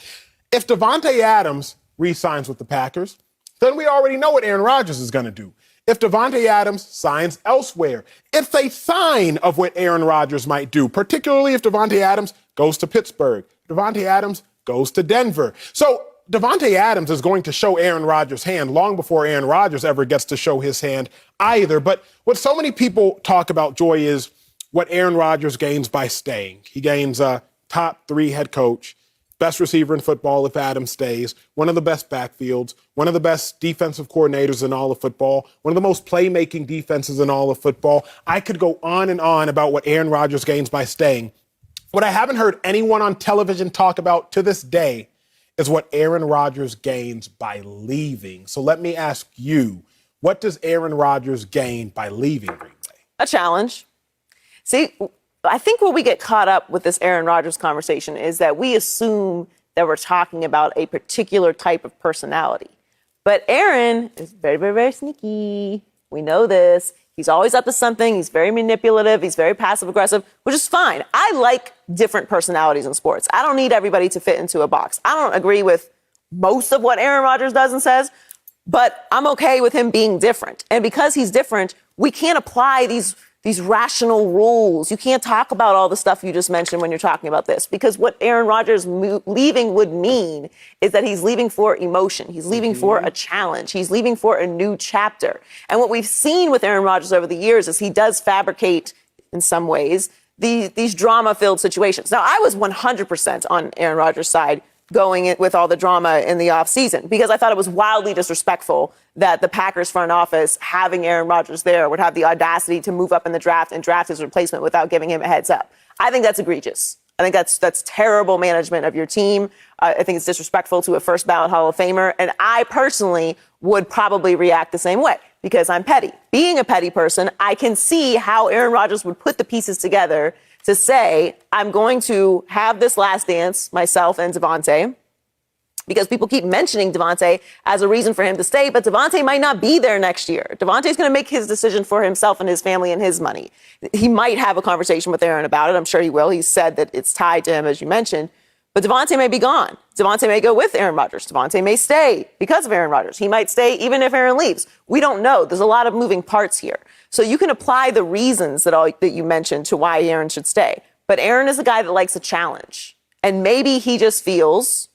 If Davante Adams re-signs with the Packers, then we already know what Aaron Rodgers is going to do. If Davante Adams signs elsewhere, it's a sign of what Aaron Rodgers might do, particularly if Davante Adams goes to Pittsburgh, Davante Adams goes to Denver. So Davante Adams is going to show Aaron Rodgers' hand long before Aaron Rodgers ever gets to show his hand either. But what so many people talk about, Joy, is what Aaron Rodgers gains by staying. He gains a top 3 head coach, best receiver in football if Adams stays, one of the best backfields, one of the best defensive coordinators in all of football, one of the most playmaking defenses in all of football. I could go on and on about what Aaron Rodgers gains by staying. What I haven't heard anyone on television talk about to this day is what Aaron Rodgers gains by leaving. So let me ask you, what does Aaron Rodgers gain by leaving Green Bay?
A challenge. See, I think where we get caught up with this Aaron Rodgers conversation is that we assume that we're talking about a particular type of personality. But Aaron is very, very, very sneaky. We know this. He's always up to something. He's very manipulative. He's very passive aggressive, which is fine. I like different personalities in sports. I don't need everybody to fit into a box. I don't agree with most of what Aaron Rodgers does and says, but I'm okay with him being different. And because he's different, we can't apply these rational rules. You can't talk about all the stuff you just mentioned when you're talking about this, because what Aaron Rodgers leaving would mean is that he's leaving for emotion. He's leaving for a challenge. He's leaving for a new chapter. And what we've seen with Aaron Rodgers over the years is he does fabricate, in some ways, these drama-filled situations. Now, I was 100% on Aaron Rodgers' side going in with all the drama in the offseason because I thought it was wildly disrespectful that the Packers front office, having Aaron Rodgers there, would have the audacity to move up in the draft and draft his replacement without giving him a heads up. I think that's egregious. I think that's terrible management of your team. I think it's disrespectful to a first ballot Hall of Famer. And I personally would probably react the same way because I'm petty. Being a petty person, I can see how Aaron Rodgers would put the pieces together to say, I'm going to have this last dance, myself and Davante, because people keep mentioning Davante as a reason for him to stay, but Davante might not be there next year. Davante's going to make his decision for himself and his family and his money. He might have a conversation with Aaron about it. I'm sure he will. He said that it's tied to him, as you mentioned. But Davante may be gone. Davante may go with Aaron Rodgers. Davante may stay because of Aaron Rodgers. He might stay even if Aaron leaves. We don't know. There's a lot of moving parts here. So you can apply the reasons that you mentioned to why Aaron should stay. But Aaron is a guy that likes a challenge. And maybe he just feels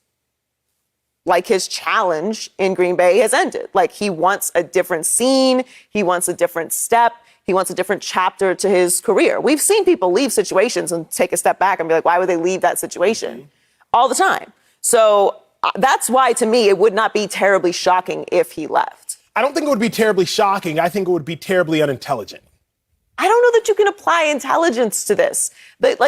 like his challenge in Green Bay has ended. Like he wants a different scene. He wants a different step. He wants a different chapter to his career. We've seen people leave situations and take a step back and be like, why would they leave that situation? All the time. So that's why, to me, it would not be terribly shocking if he left.
I don't think it would be terribly shocking. I think it would be terribly unintelligent.
I don't know that you can apply intelligence to this. But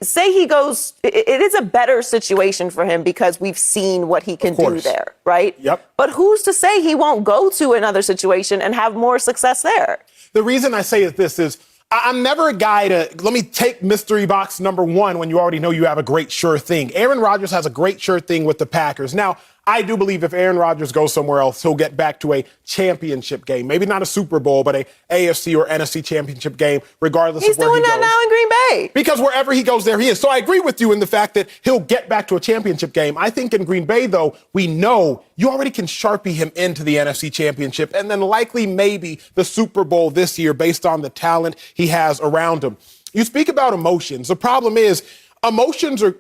say he goes, it is a better situation for him because we've seen what he can do there, right?
Yep.
But who's to say he won't go to another situation and have more success there?
The reason I say this is I'm never a guy to, let me take mystery box number one when you already know you have a great sure thing. Aaron Rodgers has a great sure thing with the Packers. Now, I do believe if Aaron Rodgers goes somewhere else, he'll get back to a championship game. Maybe not a Super Bowl, but a AFC or NFC championship game, regardless of where he goes.
He's doing that now in Green Bay.
Because wherever he goes, there he is. So I agree with you in the fact that he'll get back to a championship game. I think in Green Bay, though, we know you already can Sharpie him into the NFC championship and then likely maybe the Super Bowl this year based on the talent he has around him. You speak about emotions. The problem is emotions are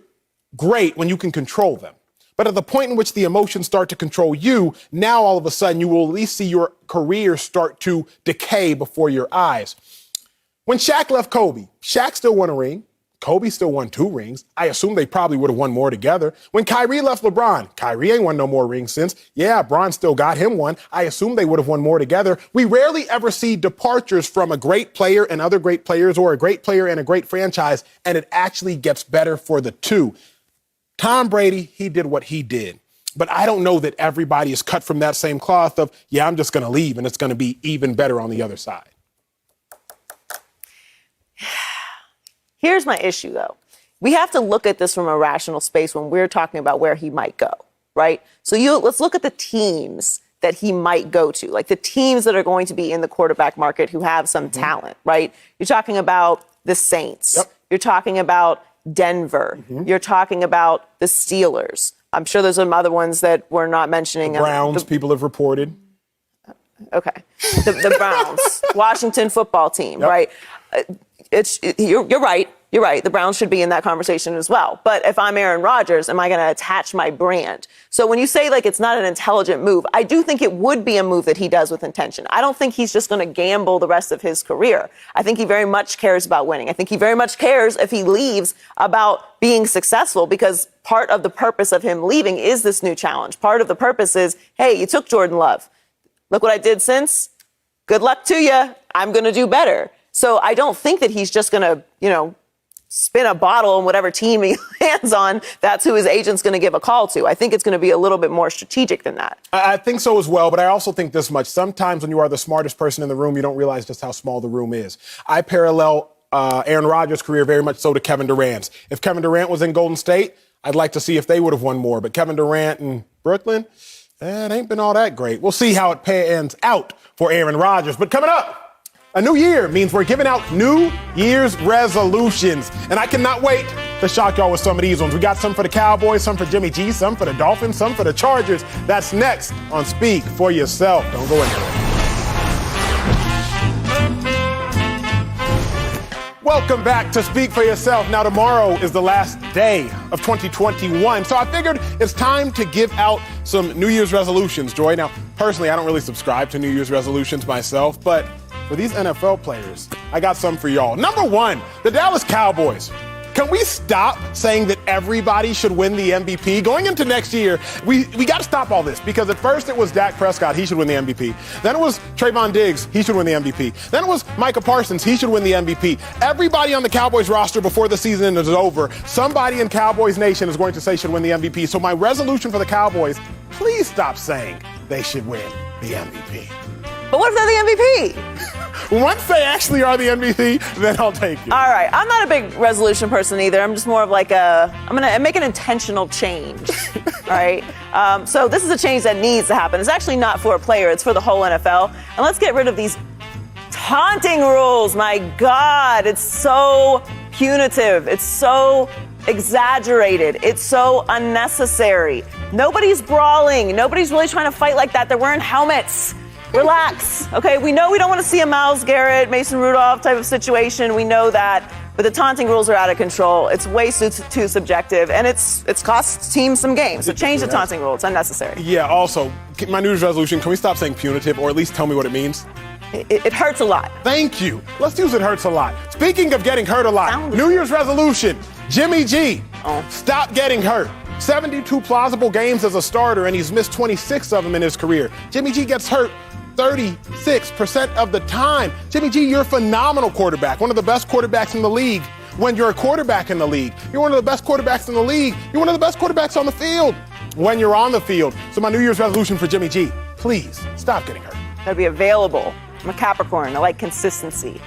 great when you can control them. But at the point in which the emotions start to control you, now all of a sudden you will at least see your career start to decay before your eyes. When Shaq left Kobe, Shaq still won a ring. Kobe still won 2 rings. I assume they probably would have won more together. When Kyrie left LeBron, Kyrie ain't won no more rings since. Yeah, Bron still got him one. I assume they would have won more together. We rarely ever see departures from a great player and other great players or a great player and a great franchise, and it actually gets better for the two. Tom Brady, he did what he did. But I don't know that everybody is cut from that same cloth of, yeah, I'm just going to leave and it's going to be even better on the other side.
Here's my issue, though. We have to look at this from a rational space when we're talking about where he might go, right? So let's look at the teams that he might go to, like the teams that are going to be in the quarterback market who have some talent, right? You're talking about the Saints.
Yep.
You're talking about Denver. You're talking about the Steelers. I'm sure there's some other ones that we're not mentioning.
The Browns, people have reported.
Okay. The Browns, Washington football team,
Yep.
right? You're right. You're right. The Browns should be in that conversation as well. But if I'm Aaron Rodgers, am I going to attach my brand? So when you say it's not an intelligent move, I do think it would be a move that he does with intention. I don't think he's just going to gamble the rest of his career. I think he very much cares about winning. I think he very much cares if he leaves about being successful because part of the purpose of him leaving is this new challenge. Part of the purpose is, hey, you took Jordan Love. Look what I did since. Good luck to you. I'm going to do better. So I don't think that he's just going to, spin a bottle on whatever team he lands on. That's who his agent's going to give a call to. I think it's going to be a little bit more strategic than that.
I think so as well, but I also think this much. Sometimes when you are the smartest person in the room, you don't realize just how small the room is. I parallel Aaron Rodgers' career very much so to Kevin Durant's. If Kevin Durant was in Golden State, I'd like to see if they would have won more. But Kevin Durant in Brooklyn, it ain't been all that great. We'll see how it pans out for Aaron Rodgers. But coming up, a new year means we're giving out New Year's resolutions. And I cannot wait to shock y'all with some of these ones. We got some for the Cowboys, some for Jimmy G, some for the Dolphins, some for the Chargers. That's next on Speak for Yourself. Don't go anywhere. Welcome back to Speak for Yourself. Now, tomorrow is the last day of 2021, so I figured it's time to give out some New Year's resolutions, Joy. Now, personally, I don't really subscribe to New Year's resolutions myself, but for these NFL players, I got some for y'all. Number 1, the Dallas Cowboys. Can we stop saying that everybody should win the MVP? Going into next year, we got to stop all this because at first it was Dak Prescott, he should win the MVP. Then it was Trayvon Diggs, he should win the MVP. Then it was Micah Parsons, he should win the MVP. Everybody on the Cowboys roster before the season is over, somebody in Cowboys Nation is going to say should win the MVP. So my resolution for the Cowboys, please stop saying they should win the MVP.
But what if they're the MVP?
Once they actually are the MVP, then I'll take it.
All right. I'm not a big resolution person either. I'm just more of I'm going to make an intentional change. All right. So this is a change that needs to happen. It's actually not for a player. It's for the whole NFL. And let's get rid of these taunting rules. My God, it's so punitive. It's so exaggerated. It's so unnecessary. Nobody's brawling. Nobody's really trying to fight like that. They're wearing helmets. Relax, okay? We know we don't want to see a Myles Garrett, Mason Rudolph type of situation. We know that. But the taunting rules are out of control. It's way too subjective, and it's cost teams some games. So change the taunting rule. It's unnecessary.
Yeah, also, my New Year's resolution, can we stop saying punitive or at least tell me what it means?
It hurts a lot.
Thank you. Let's use it hurts a lot. Speaking of getting hurt a lot, New Year's resolution, Jimmy G, stop getting hurt. 72 plausible games as a starter, and he's missed 26 of them in his career. Jimmy G gets hurt 36% of the time. Jimmy G, you're a phenomenal quarterback, one of the best quarterbacks in the league. When you're a quarterback in the league, you're one of the best quarterbacks in the league. You're one of the best quarterbacks on the field when you're on the field. So my New Year's resolution for Jimmy G, please stop getting hurt.
Gotta be available. I'm a Capricorn. I like consistency.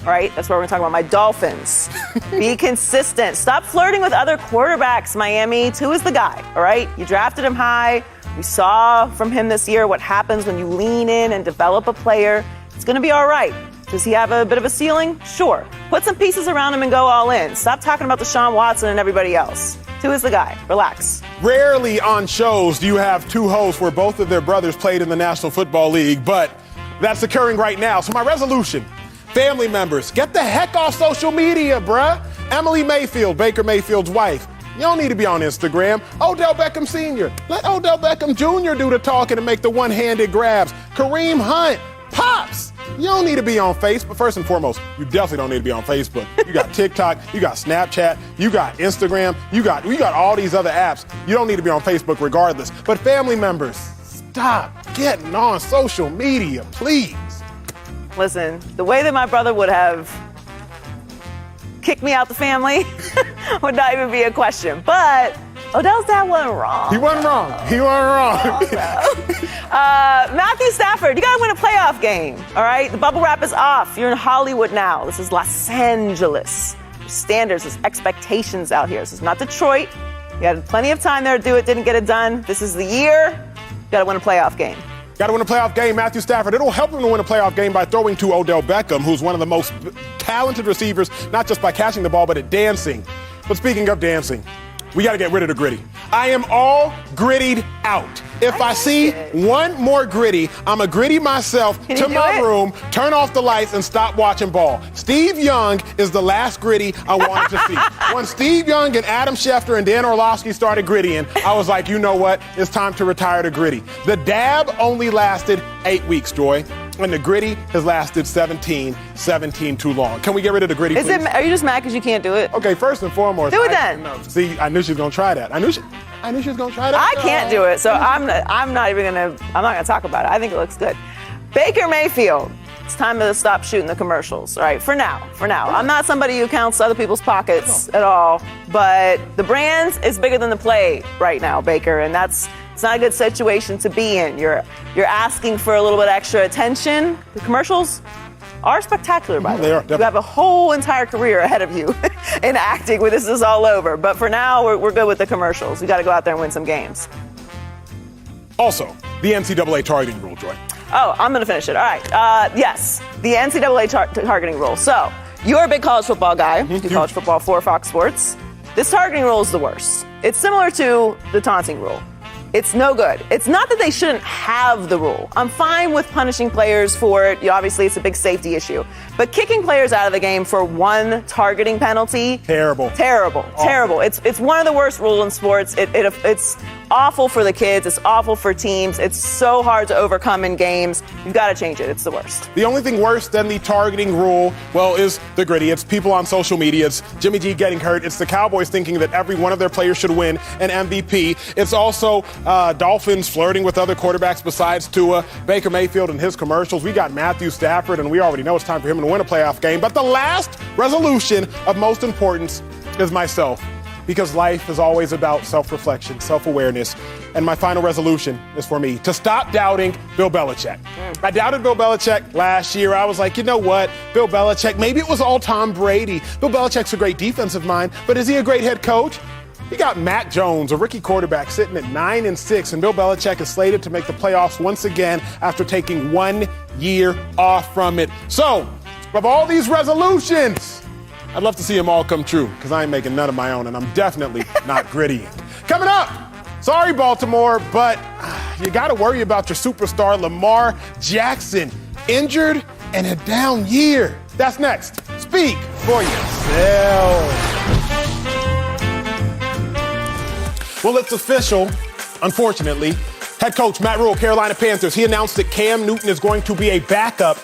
All right, that's what we're gonna talk about. My Dolphins. Be consistent. Stop flirting with other quarterbacks, Miami. Tua is the guy, all right? You drafted him high. We saw from him this year what happens when you lean in and develop a player. It's gonna be all right. Does he have a bit of a ceiling? Sure. Put some pieces around him and go all in. Stop talking about Deshaun Watson and everybody else. Tua is the guy. Relax.
Rarely on shows do you have two hosts where both of their brothers played in the National Football League, but that's occurring right now. So my resolution, family members, get the heck off social media, bruh. Emily Mayfield, Baker Mayfield's wife. You don't need to be on Instagram. Odell Beckham Sr. Let Odell Beckham Jr. do the talking and make the one-handed grabs. Kareem Hunt, Pops. You don't need to be on Facebook. First and foremost, you definitely don't need to be on Facebook. You got TikTok, you got Snapchat, you got Instagram, you got all these other apps. You don't need to be on Facebook regardless. But family members, stop getting on social media, please.
Listen, the way that my brother would have kicked me out the family would not even be a question. But Odell's dad wasn't wrong.
He wasn't wrong. He wasn't wrong.
Matthew Stafford, you got to win a playoff game, all right? The bubble wrap is off. You're in Hollywood now. This is Los Angeles. There's standards, there's expectations out here. This is not Detroit. You had plenty of time there to do it, didn't get it done. This is the year. You got to win a playoff game.
Got to win a playoff game, Matthew Stafford. It'll help him to win a playoff game by throwing to Odell Beckham, who's one of the most talented receivers, not just by catching the ball, but at dancing. But speaking of dancing, we got to get rid of the gritty. I am all grittied out. If I see one more gritty, I'm a gritty myself to my room, turn off the lights, and stop watching ball. Steve Young is the last gritty I wanted to see. When Steve Young and Adam Schefter and Dan Orlovsky started grittying, I was like, you know what? It's time to retire the gritty. The dab only lasted 8 weeks, Joy. And the gritty has lasted 17 too long. Can we get rid of the gritty, please?
Are you just mad because you can't do it?
Okay, first and foremost.
Do it then.
No, see, I knew she was going to try that. I knew she was going to try that.
I can't do it, so I'm not going to talk about it. I think it looks good. Baker Mayfield. It's time to stop shooting the commercials, all right? For now. I'm not somebody who counts other people's pockets at all, but the brand is bigger than the play right now, Baker, and it's not a good situation to be in. You're asking for a little bit extra attention. The commercials are spectacular, by the way. You have a whole entire career ahead of you in acting when this is all over. But for now, we're good with the commercials. We got to go out there and win some games.
Also, the NCAA targeting rule, Joy.
Oh, I'm going to finish it. All right. Yes, the NCAA targeting rule. So you're a big college football guy. You do college football for Fox Sports. This targeting rule is the worst. It's similar to the taunting rule. It's no good. It's not that they shouldn't have the rule. I'm fine with punishing players for it. Obviously, it's a big safety issue. But kicking players out of the game for one targeting penalty. Terrible. It's one of the worst rules in sports. It's awful for the kids. It's awful for teams. It's so hard to overcome in games. You've got to change it. It's the worst.
The only thing worse than the targeting rule, well, is the gritty. It's people on social media. It's Jimmy G getting hurt. It's the Cowboys thinking that every one of their players should win an MVP. It's also Dolphins flirting with other quarterbacks besides Tua, Baker Mayfield and his commercials. We got Matthew Stafford, and we already know it's time for him to win a playoff game. But the last resolution of most importance is myself, because life is always about self-reflection, self-awareness. And my final resolution is for me to stop doubting Bill Belichick. I doubted Bill Belichick last year. I was like, you know what? Bill Belichick, maybe it was all Tom Brady. Bill Belichick's a great defensive mind, but is he a great head coach? You got Mac Jones, a rookie quarterback, sitting at 9-6, and Bill Belichick is slated to make the playoffs once again after taking 1 year off from it. So, of all these resolutions, I'd love to see them all come true, because I ain't making none of my own, and I'm definitely not grittying. Coming up, sorry, Baltimore, but you got to worry about your superstar, Lamar Jackson, injured and a down year. That's next. Speak for yourself. Well, it's official, unfortunately. Head coach Matt Rule, Carolina Panthers, he announced that Cam Newton is going to be a backup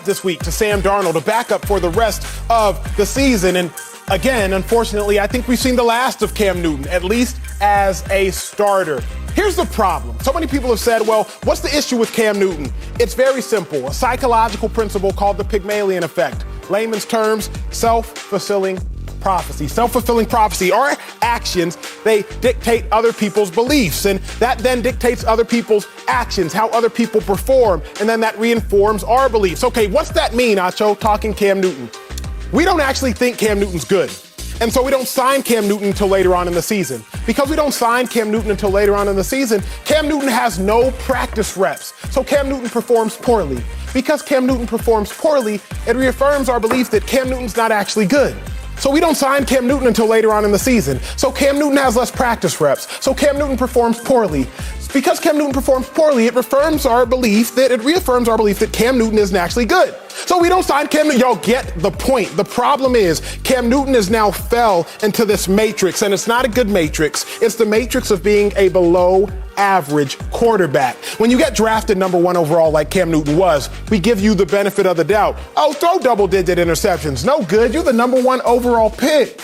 this week to Sam Darnold, a backup for the rest of the season. And again, unfortunately, I think we've seen the last of Cam Newton, at least as a starter. Here's the problem. So many people have said, well, what's the issue with Cam Newton? It's very simple. A psychological principle called the Pygmalion effect. Layman's terms, self-fulfilling prophecy. Self-fulfilling prophecy. Our actions, they dictate other people's beliefs, and that then dictates other people's actions, how other people perform, and then that reinforms our beliefs. Okay, what's that mean, Acho, talking Cam Newton? We don't actually think Cam Newton's good. And so we don't sign Cam Newton until later on in the season. Because we don't sign Cam Newton until later on in the season, Cam Newton has no practice reps. So Cam Newton performs poorly. Because Cam Newton performs poorly, it reaffirms our belief that Cam Newton's not actually good. So we don't sign Cam Newton until later on in the season. So Cam Newton has less practice reps. So Cam Newton performs poorly. Because Cam Newton performs poorly, it reaffirms our belief that Cam Newton isn't actually good. So we don't sign Cam Newton. Y'all get the point. The problem is Cam Newton has now fell into this matrix, and it's not a good matrix. It's the matrix of being a below average quarterback. When you get drafted number 1 overall like Cam Newton was, we give you the benefit of the doubt. Oh, throw double-digit interceptions. No good. You're the number 1 overall pick.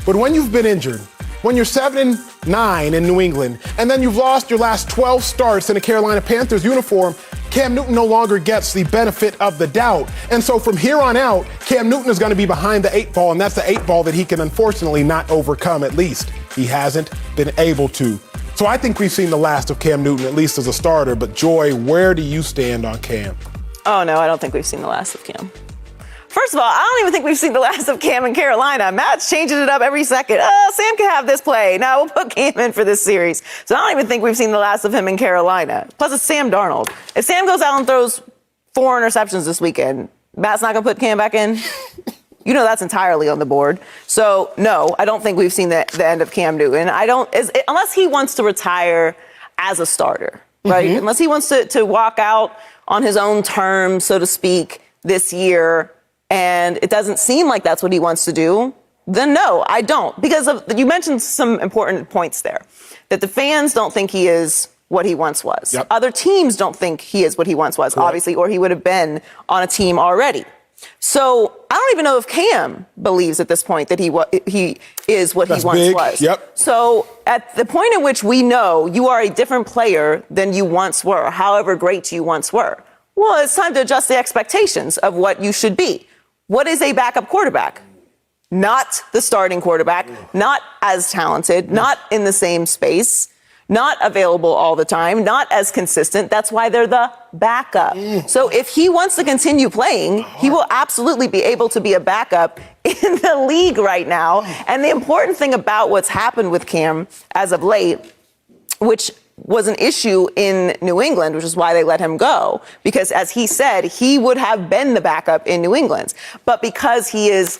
But when you've been injured, when you're 7-9 in New England, and then you've lost your last 12 starts in a Carolina Panthers uniform, Cam Newton no longer gets the benefit of the doubt. And so from here on out, Cam Newton is going to be behind the 8 ball, and that's the 8 ball that he can unfortunately not overcome, at least. He hasn't been able to. So I think we've seen the last of Cam Newton, at least as a starter. But Joy, where do you stand on Cam?
Oh, no, I don't think we've seen the last of Cam. First of all, I don't even think we've seen the last of Cam in Carolina. Matt's changing it up every second. Oh, Sam can have this play. Now we'll put Cam in for this series. So I don't even think we've seen the last of him in Carolina. Plus, it's Sam Darnold. If Sam goes out and throws 4 interceptions this weekend, Matt's not going to put Cam back in? You know that's entirely on the board. So, no, I don't think we've seen the end of Cam Newton. Unless he wants to retire as a starter, right? Mm-hmm. Unless he wants to walk out on his own terms, so to speak, this year, and it doesn't seem like that's what he wants to do, then no, I don't. Because you mentioned some important points there, that the fans don't think he is what he once was. Yep. Other teams don't think he is what he once was, obviously, or he would have been on a team already. So I don't even know if Cam believes at this point that he is what he once was.
Yep.
So at the point in which we know you are a different player than you once were, however great you once were, well, it's time to adjust the expectations of what you should be. What is a backup quarterback? Not the starting quarterback, not as talented, not in the same space, not available all the time, not as consistent. That's why they're the backup. So if he wants to continue playing, he will absolutely be able to be a backup in the league right now. And the important thing about what's happened with Cam as of late, which was an issue in New England, which is why they let him go. Because as he said, he would have been the backup in New England. But because he is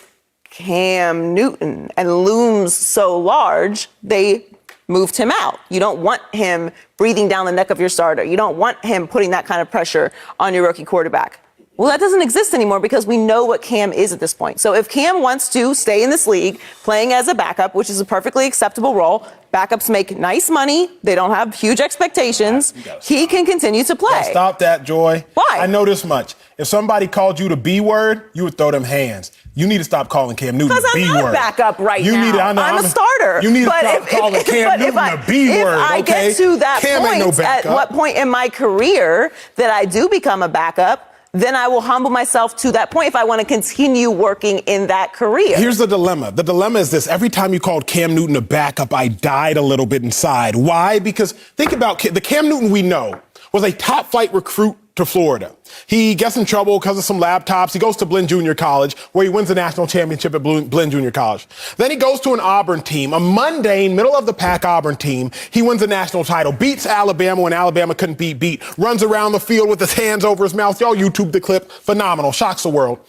Cam Newton and looms so large, they moved him out. You don't want him breathing down the neck of your starter. You don't want him putting that kind of pressure on your rookie quarterback. Well, that doesn't exist anymore because we know what Cam is at this point. So if Cam wants to stay in this league playing as a backup, which is a perfectly acceptable role, backups make nice money. They don't have huge expectations. He can continue to play.
Stop that, Joy.
Why?
I know this much. If somebody called you the B word, you would throw them hands. You need to stop calling Cam Newton the B word.
Because I'm not a backup right now. I'm a starter.
You need to stop calling Cam Newton the B word, okay?
If I get to that point, at what point in my career that I do become a backup, then I will humble myself to that point if I want to continue working in that career.
Here's the dilemma. The dilemma is this. Every time you called Cam Newton a backup, I died a little bit inside. Why? Because think about the Cam Newton we know was a top flight recruit to Florida. He gets in trouble because of some laptops. He goes to Blinn Junior College, where he wins the national championship at Blinn Junior College. Then he goes to an Auburn team, a mundane, middle-of-the-pack Auburn team. He wins the national title, beats Alabama when Alabama couldn't be beat, runs around the field with his hands over his mouth. Y'all YouTube the clip. Phenomenal. Shocks the world.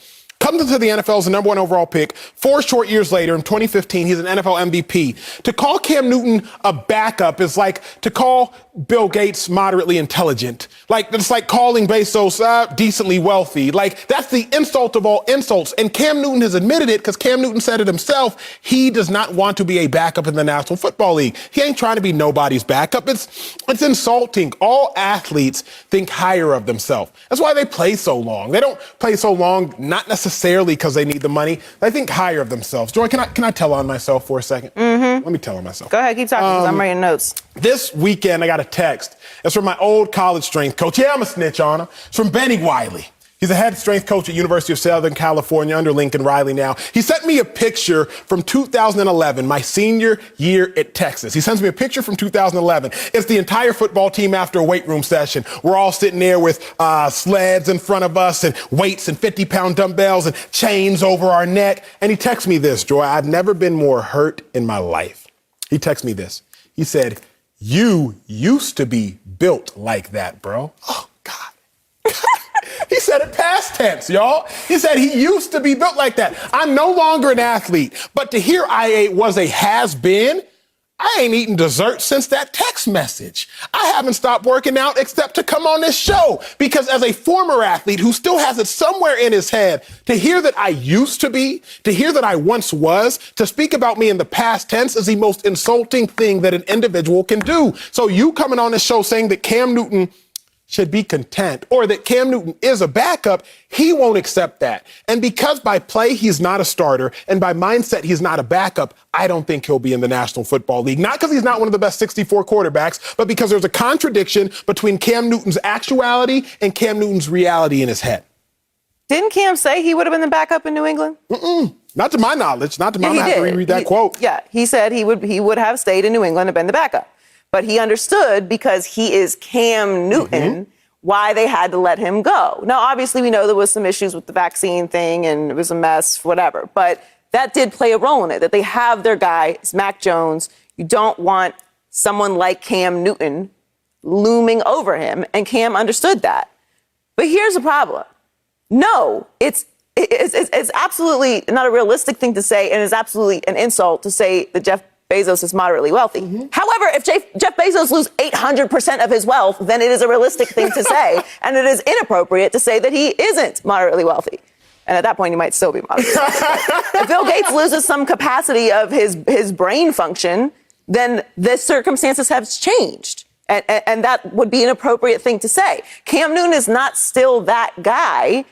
Comes into the NFL as the number 1 overall pick. 4 short years later, in 2015, he's an NFL MVP. To call Cam Newton a backup is like to call Bill Gates moderately intelligent. It's like calling Bezos decently wealthy. That's the insult of all insults. And Cam Newton has admitted it because Cam Newton said it himself. He does not want to be a backup in the National Football League. He ain't trying to be nobody's backup. It's insulting. All athletes think higher of themselves. That's why they play so long. They don't play so long not necessarily necessarily because they need the money. They think higher of themselves. Joy, can I tell on myself for a second?
Mm-hmm.
Let me tell on myself.
Go ahead, keep talking because I'm writing notes.
This weekend, I got a text. It's from my old college strength coach. Yeah, I'm a snitch on him. It's from Benny Wiley. He's a head strength coach at University of Southern California under Lincoln Riley now. He sent me a picture from 2011, my senior year at Texas. He sends me a picture from 2011. It's the entire football team after a weight room session. We're all sitting there with sleds in front of us and weights and 50-pound dumbbells and chains over our neck. And he texts me this, Joy, I've never been more hurt in my life. He texts me this. He said, "You used to be built like that, bro." Oh, God. He said it past tense, y'all. He said he used to be built like that. I'm no longer an athlete, but to hear I was a has-been, I ain't eaten dessert since that text message. I haven't stopped working out except to come on this show because as a former athlete who still has it somewhere in his head, to hear that I used to be, to hear that I once was, to speak about me in the past tense is the most insulting thing that an individual can do. So you coming on this show saying that Cam Newton should be content or that Cam Newton is a backup, he won't accept that. And because by play he's not a starter and by mindset he's not a backup, I don't think he'll be in the National Football League. Not because he's not one of the best 64 quarterbacks, but because there's a contradiction between Cam Newton's actuality and Cam Newton's reality in his head.
Didn't Cam say he would have been the backup in New England?
Not to my knowledge. Not to my knowledge. I have to reread that quote.
Yeah, he said he would have stayed in New England and been the backup. But he understood because he is Cam Newton why they had to let him go. Now, obviously, we know there was some issues with the vaccine thing and it was a mess, whatever. But that did play a role in it, that they have their guy, it's Mac Jones. You don't want someone like Cam Newton looming over him, and Cam understood that. But here's the problem. No, it's absolutely not a realistic thing to say, and it's absolutely an insult to say that Jeff Bezos is moderately wealthy. However, if Jeff Bezos loses 800% of his wealth, then it is a realistic thing to say, and it is inappropriate to say that he isn't moderately wealthy. And at that point, he might still be moderately wealthy. If Bill Gates loses some capacity of his brain function, then the circumstances have changed. And that would be an appropriate thing to say. Cam Newton is not still that guy.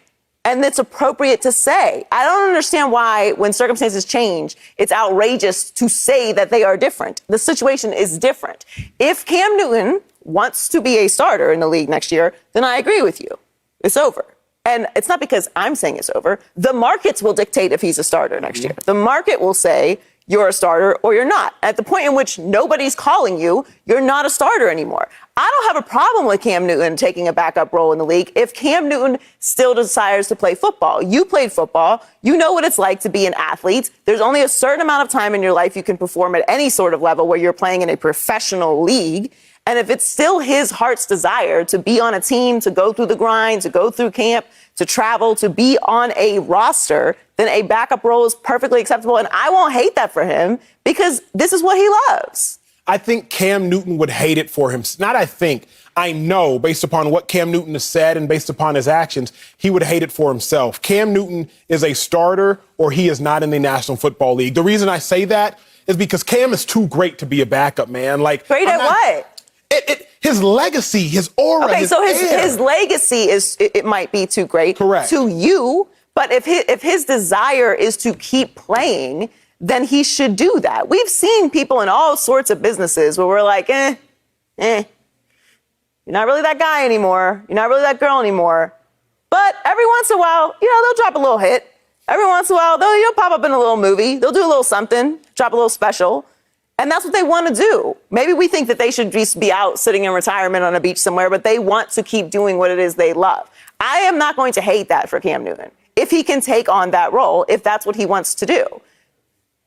And it's appropriate to say. I don't understand why, when circumstances change, it's outrageous to say that they are different. The situation is different. If Cam Newton wants to be a starter in the league next year, then I agree with you. It's over. And it's not because I'm saying it's over. The markets will dictate if he's a starter next year. The market will say you're a starter or you're not. At the point in which nobody's calling you, you're not a starter anymore. I don't have a problem with Cam Newton taking a backup role in the league if Cam Newton still desires to play football. You played football. You know what it's like to be an athlete. There's only a certain amount of time in your life you can perform at any sort of level where you're playing in a professional league. And if it's still his heart's desire to be on a team, to go through the grind, to go through camp, to travel, to be on a roster, then a backup role is perfectly acceptable. And I won't hate that for him because this is what he loves.
I think Cam Newton would hate it for him. Not I think. I know, based upon what Cam Newton has said and based upon his actions, he would hate it for himself. Cam Newton is a starter or he is not in the National Football League. The reason I say that is because Cam is too great to be a backup, man. Like,
great at what?
His legacy, his aura.
Okay, so his legacy it might be too great.
Correct.
To you, but if his desire is to keep playing, then he should do that. We've seen people in all sorts of businesses where we're like, you're not really that guy anymore. You're not really that girl anymore. But every once in a while, they'll drop a little hit. Every once in a while, they'll pop up in a little movie. They'll do a little something, drop a little special. And that's what they want to do. Maybe we think that they should just be out sitting in retirement on a beach somewhere, but they want to keep doing what it is they love. I am not going to hate that for Cam Newton if he can take on that role, if that's what he wants to do.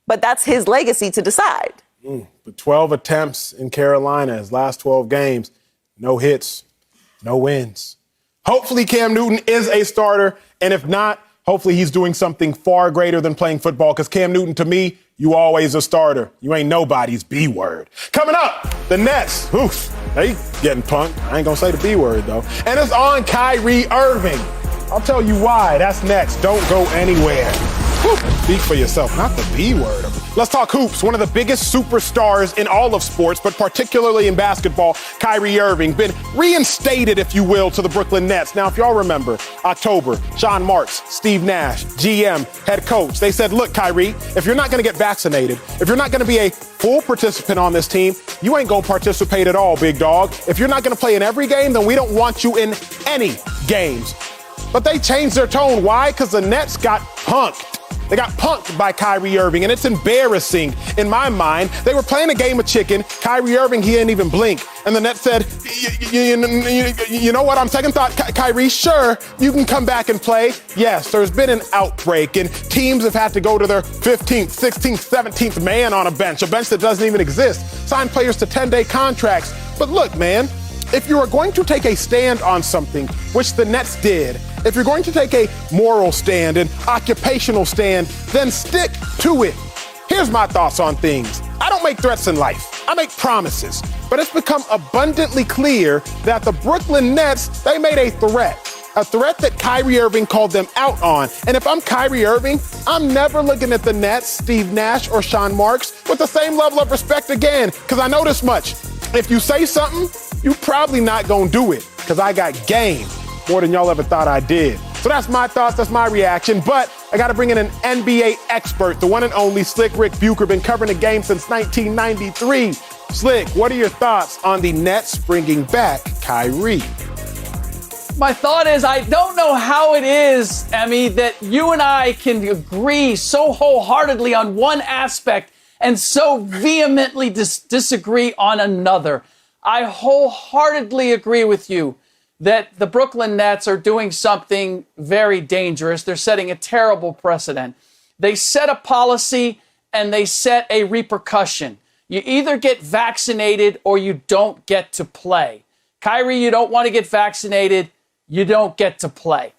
But that's his legacy to decide.
But 12 attempts in Carolina, his last 12 games, no hits, no wins. Hopefully Cam Newton is a starter, and if not, hopefully he's doing something far greater than playing football, because Cam Newton, to me, you always a starter. You ain't nobody's B word. Coming up, the Nets. Oof, they getting punked. I ain't gonna say the B word, though. And it's on Kyrie Irving. I'll tell you why. That's next. Don't go anywhere. Whew. Speak for yourself, not the B word. Let's talk hoops. One of the biggest superstars in all of sports, but particularly in basketball, Kyrie Irving, been reinstated, if you will, to the Brooklyn Nets. Now, if y'all remember, October, Sean Marks, Steve Nash, GM, head coach, they said, look, Kyrie, if you're not going to get vaccinated, if you're not going to be a full participant on this team, you ain't going to participate at all, big dog. If you're not going to play in every game, then we don't want you in any games. But they changed their tone. Why? Because the Nets got punked. They got punked by Kyrie Irving, and it's embarrassing in my mind. They were playing a game of chicken. Kyrie Irving, he didn't even blink. And the Nets said, you know what, on second thought, Kyrie, sure, you can come back and play. Yes, there's been an outbreak, and teams have had to go to their 15th, 16th, 17th man on a bench that doesn't even exist, sign players to 10-day contracts. But look, man, if you are going to take a stand on something, which the Nets did, if you're going to take a moral stand, an occupational stand, then stick to it. Here's my thoughts on things. I don't make threats in life. I make promises. But it's become abundantly clear that the Brooklyn Nets, they made a threat that Kyrie Irving called them out on. And if I'm Kyrie Irving, I'm never looking at the Nets, Steve Nash, or Sean Marks with the same level of respect again, because I know this much. If you say something, you're probably not going to do it, because I got game. More than y'all ever thought I did. So that's my thoughts, that's my reaction. But I got to bring in an NBA expert, the one and only Slick Rick Bucher, been covering the game since 1993. Slick, what are your thoughts on the Nets bringing back Kyrie?
My thought is, I don't know how it is, Emmy, that you and I can agree so wholeheartedly on one aspect and so vehemently disagree on another. I wholeheartedly agree with you that the Brooklyn Nets are doing something very dangerous. They're setting a terrible precedent. They set a policy and they set a repercussion. You either get vaccinated or you don't get to play. Kyrie, you don't want to get vaccinated, you don't get to play.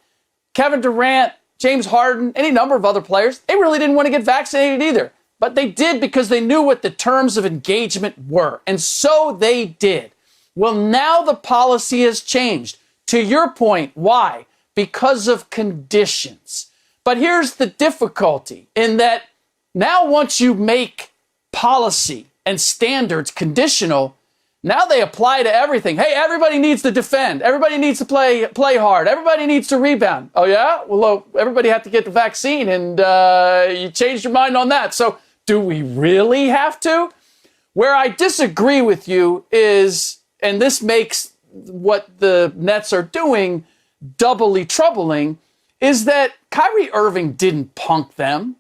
Kevin Durant, James Harden, any number of other players, they really didn't want to get vaccinated either. But they did because they knew what the terms of engagement were. And so they did. Well, now the policy has changed. To your point, why? Because of conditions. But here's the difficulty in that now once you make policy and standards conditional, now they apply to everything. Hey, everybody needs to defend. Everybody needs to play hard. Everybody needs to rebound. Oh, yeah? Well, everybody had to get the vaccine, and you changed your mind on that. So do we really have to? Where I disagree with you is, and this makes what the Nets are doing doubly troubling, is that Kyrie Irving didn't punk them.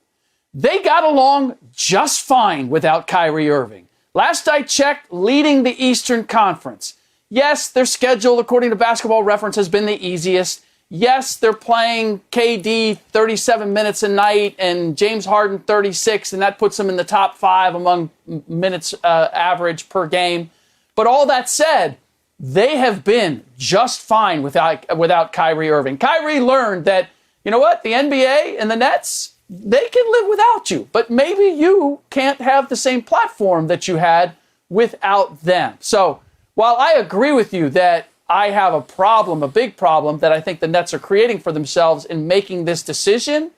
They got along just fine without Kyrie Irving. Last I checked, leading the Eastern Conference. Yes, their schedule, according to Basketball Reference, has been the easiest. Yes, they're playing KD 37 minutes a night and James Harden 36, and that puts them in the top 5 among minutes average per game. But all that said, they have been just fine without Kyrie Irving. Kyrie learned that, you know what, the NBA and the Nets, they can live without you, but maybe you can't have the same platform that you had without them. So while I agree with you that I have a problem, a big problem that I think the Nets are creating for themselves in making this decision,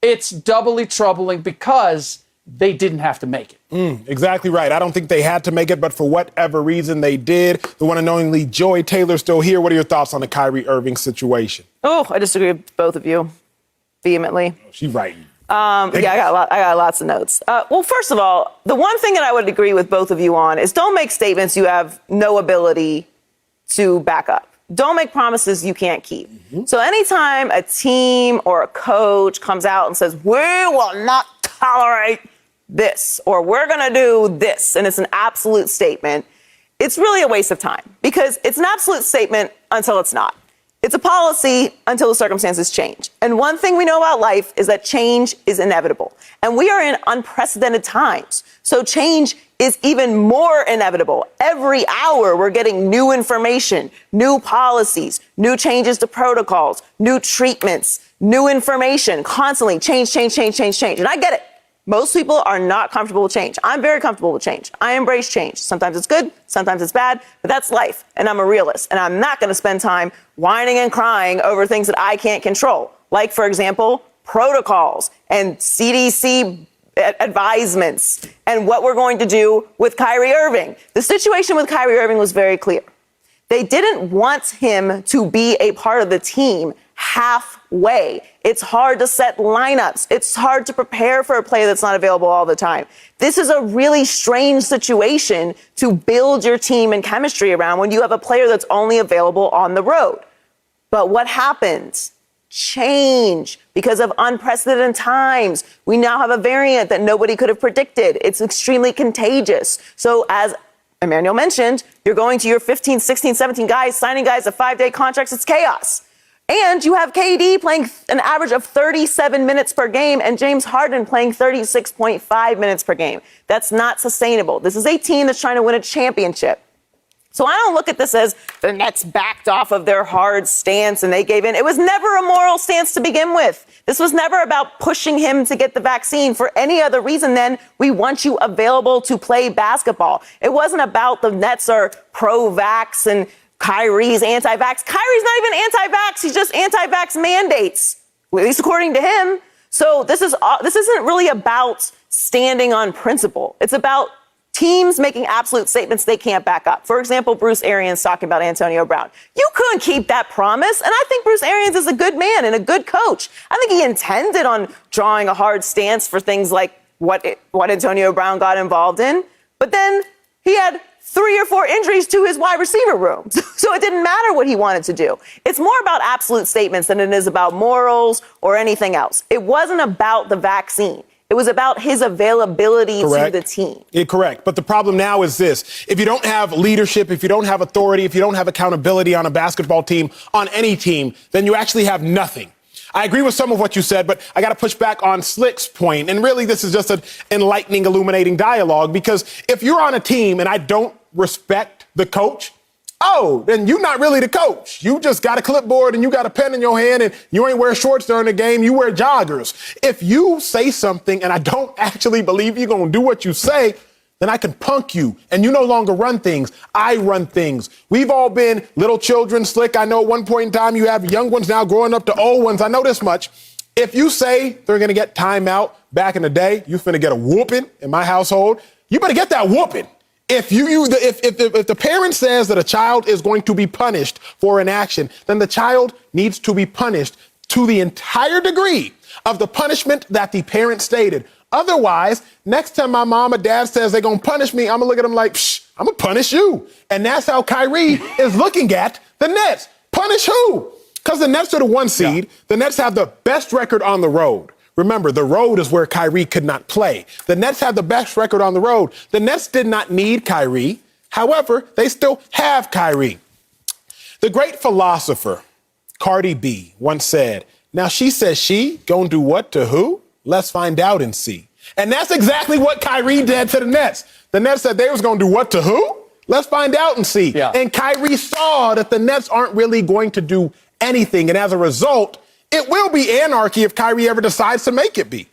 it's doubly troubling because they didn't have to make it.
Exactly right. I don't think they had to make it, but for whatever reason they did. The one and only Joy Taylor still here. What are your thoughts on the Kyrie Irving situation?
Oh, I disagree with both of you vehemently.
She's right.
I got lots of notes. Well, first of all, the one thing that I would agree with both of you on is don't make statements you have no ability to back up. Don't make promises you can't keep. So anytime a team or a coach comes out and says, we will not tolerate this, or we're going to do this, and it's an absolute statement, it's really a waste of time because it's an absolute statement until it's not. It's a policy until the circumstances change. And one thing we know about life is that change is inevitable. And we are in unprecedented times. So change is even more inevitable. Every hour we're getting new information, new policies, new changes to protocols, new treatments, new information, constantly change. And I get it. Most people are not comfortable with change. I'm very comfortable with change. I embrace change. Sometimes it's good, sometimes it's bad, but that's life. And I'm a realist. And I'm not going to spend time whining and crying over things that I can't control. Like, for example, protocols and CDC advisements and what we're going to do with Kyrie Irving. The situation with Kyrie Irving was very clear. They didn't want him to be a part of the team halfway. It's hard to set lineups. It's hard to prepare for a player that's not available all the time. This is a really strange situation to build your team and chemistry around when you have a player that's only available on the road. But what happens? Change because of unprecedented times. We now have a variant that nobody could have predicted. It's extremely contagious. So as Emmanuel mentioned, you're going to your 15, 16, 17 guys, signing guys to 5-day contracts. It's chaos. And you have KD playing an average of 37 minutes per game and James Harden playing 36.5 minutes per game. That's not sustainable. This is a team that's trying to win a championship. So I don't look at this as the Nets backed off of their hard stance and they gave in. It was never a moral stance to begin with. This was never about pushing him to get the vaccine for any other reason than we want you available to play basketball. It wasn't about the Nets are pro-vax and Kyrie's anti-vax. Kyrie's not even anti-vax. He's just anti-vax mandates, at least according to him. So this isn't really about standing on principle. It's about teams making absolute statements they can't back up. For example, Bruce Arians talking about Antonio Brown. You couldn't keep that promise. And I think Bruce Arians is a good man and a good coach. I think he intended on drawing a hard stance for things like what Antonio Brown got involved in. But then he had 3 or 4 injuries to his wide receiver room. So it didn't matter what he wanted to do. It's more about absolute statements than it is about morals or anything else. It wasn't about the vaccine. It was about his availability to the team.
Correct. But the problem now is this. If you don't have leadership, if you don't have authority, if you don't have accountability on a basketball team, on any team, then you actually have nothing. I agree with some of what you said, but I got to push back on Slick's point. And really, this is just an enlightening, illuminating dialogue, because if you're on a team and I don't respect the coach, then you're not really the coach. You just got a clipboard and you got a pen in your hand and you ain't wear shorts during the game. You wear joggers. If you say something and I don't actually believe you're going to do what you say, then I can punk you and you no longer run things. I run things. We've all been little children, Slick. I know at one point in time you have young ones now growing up to old ones. I know this much. If you say they're going to get timeout back in the day, you finna get a whooping in my household. You better get that whooping. If the parent says that a child is going to be punished for an action, then the child needs to be punished to the entire degree of the punishment that the parent stated. Otherwise, next time my mom or dad says they're going to punish me, I'm going to look at them like, I'm going to punish you. And that's how Kyrie is looking at the Nets. Punish who? Because the Nets are the 1 seed. Yeah. The Nets have the best record on the road. Remember, the road is where Kyrie could not play. The Nets have the best record on the road. The Nets did not need Kyrie. However, they still have Kyrie. The great philosopher, Cardi B, once said, now she says she gonna do what to who? Let's find out and see. And that's exactly what Kyrie did to the Nets. The Nets said they was gonna do what to who? Let's find out and see. Yeah. And Kyrie saw that the Nets aren't really going to do anything. And as a result, it will be anarchy if Kyrie ever decides to make it be.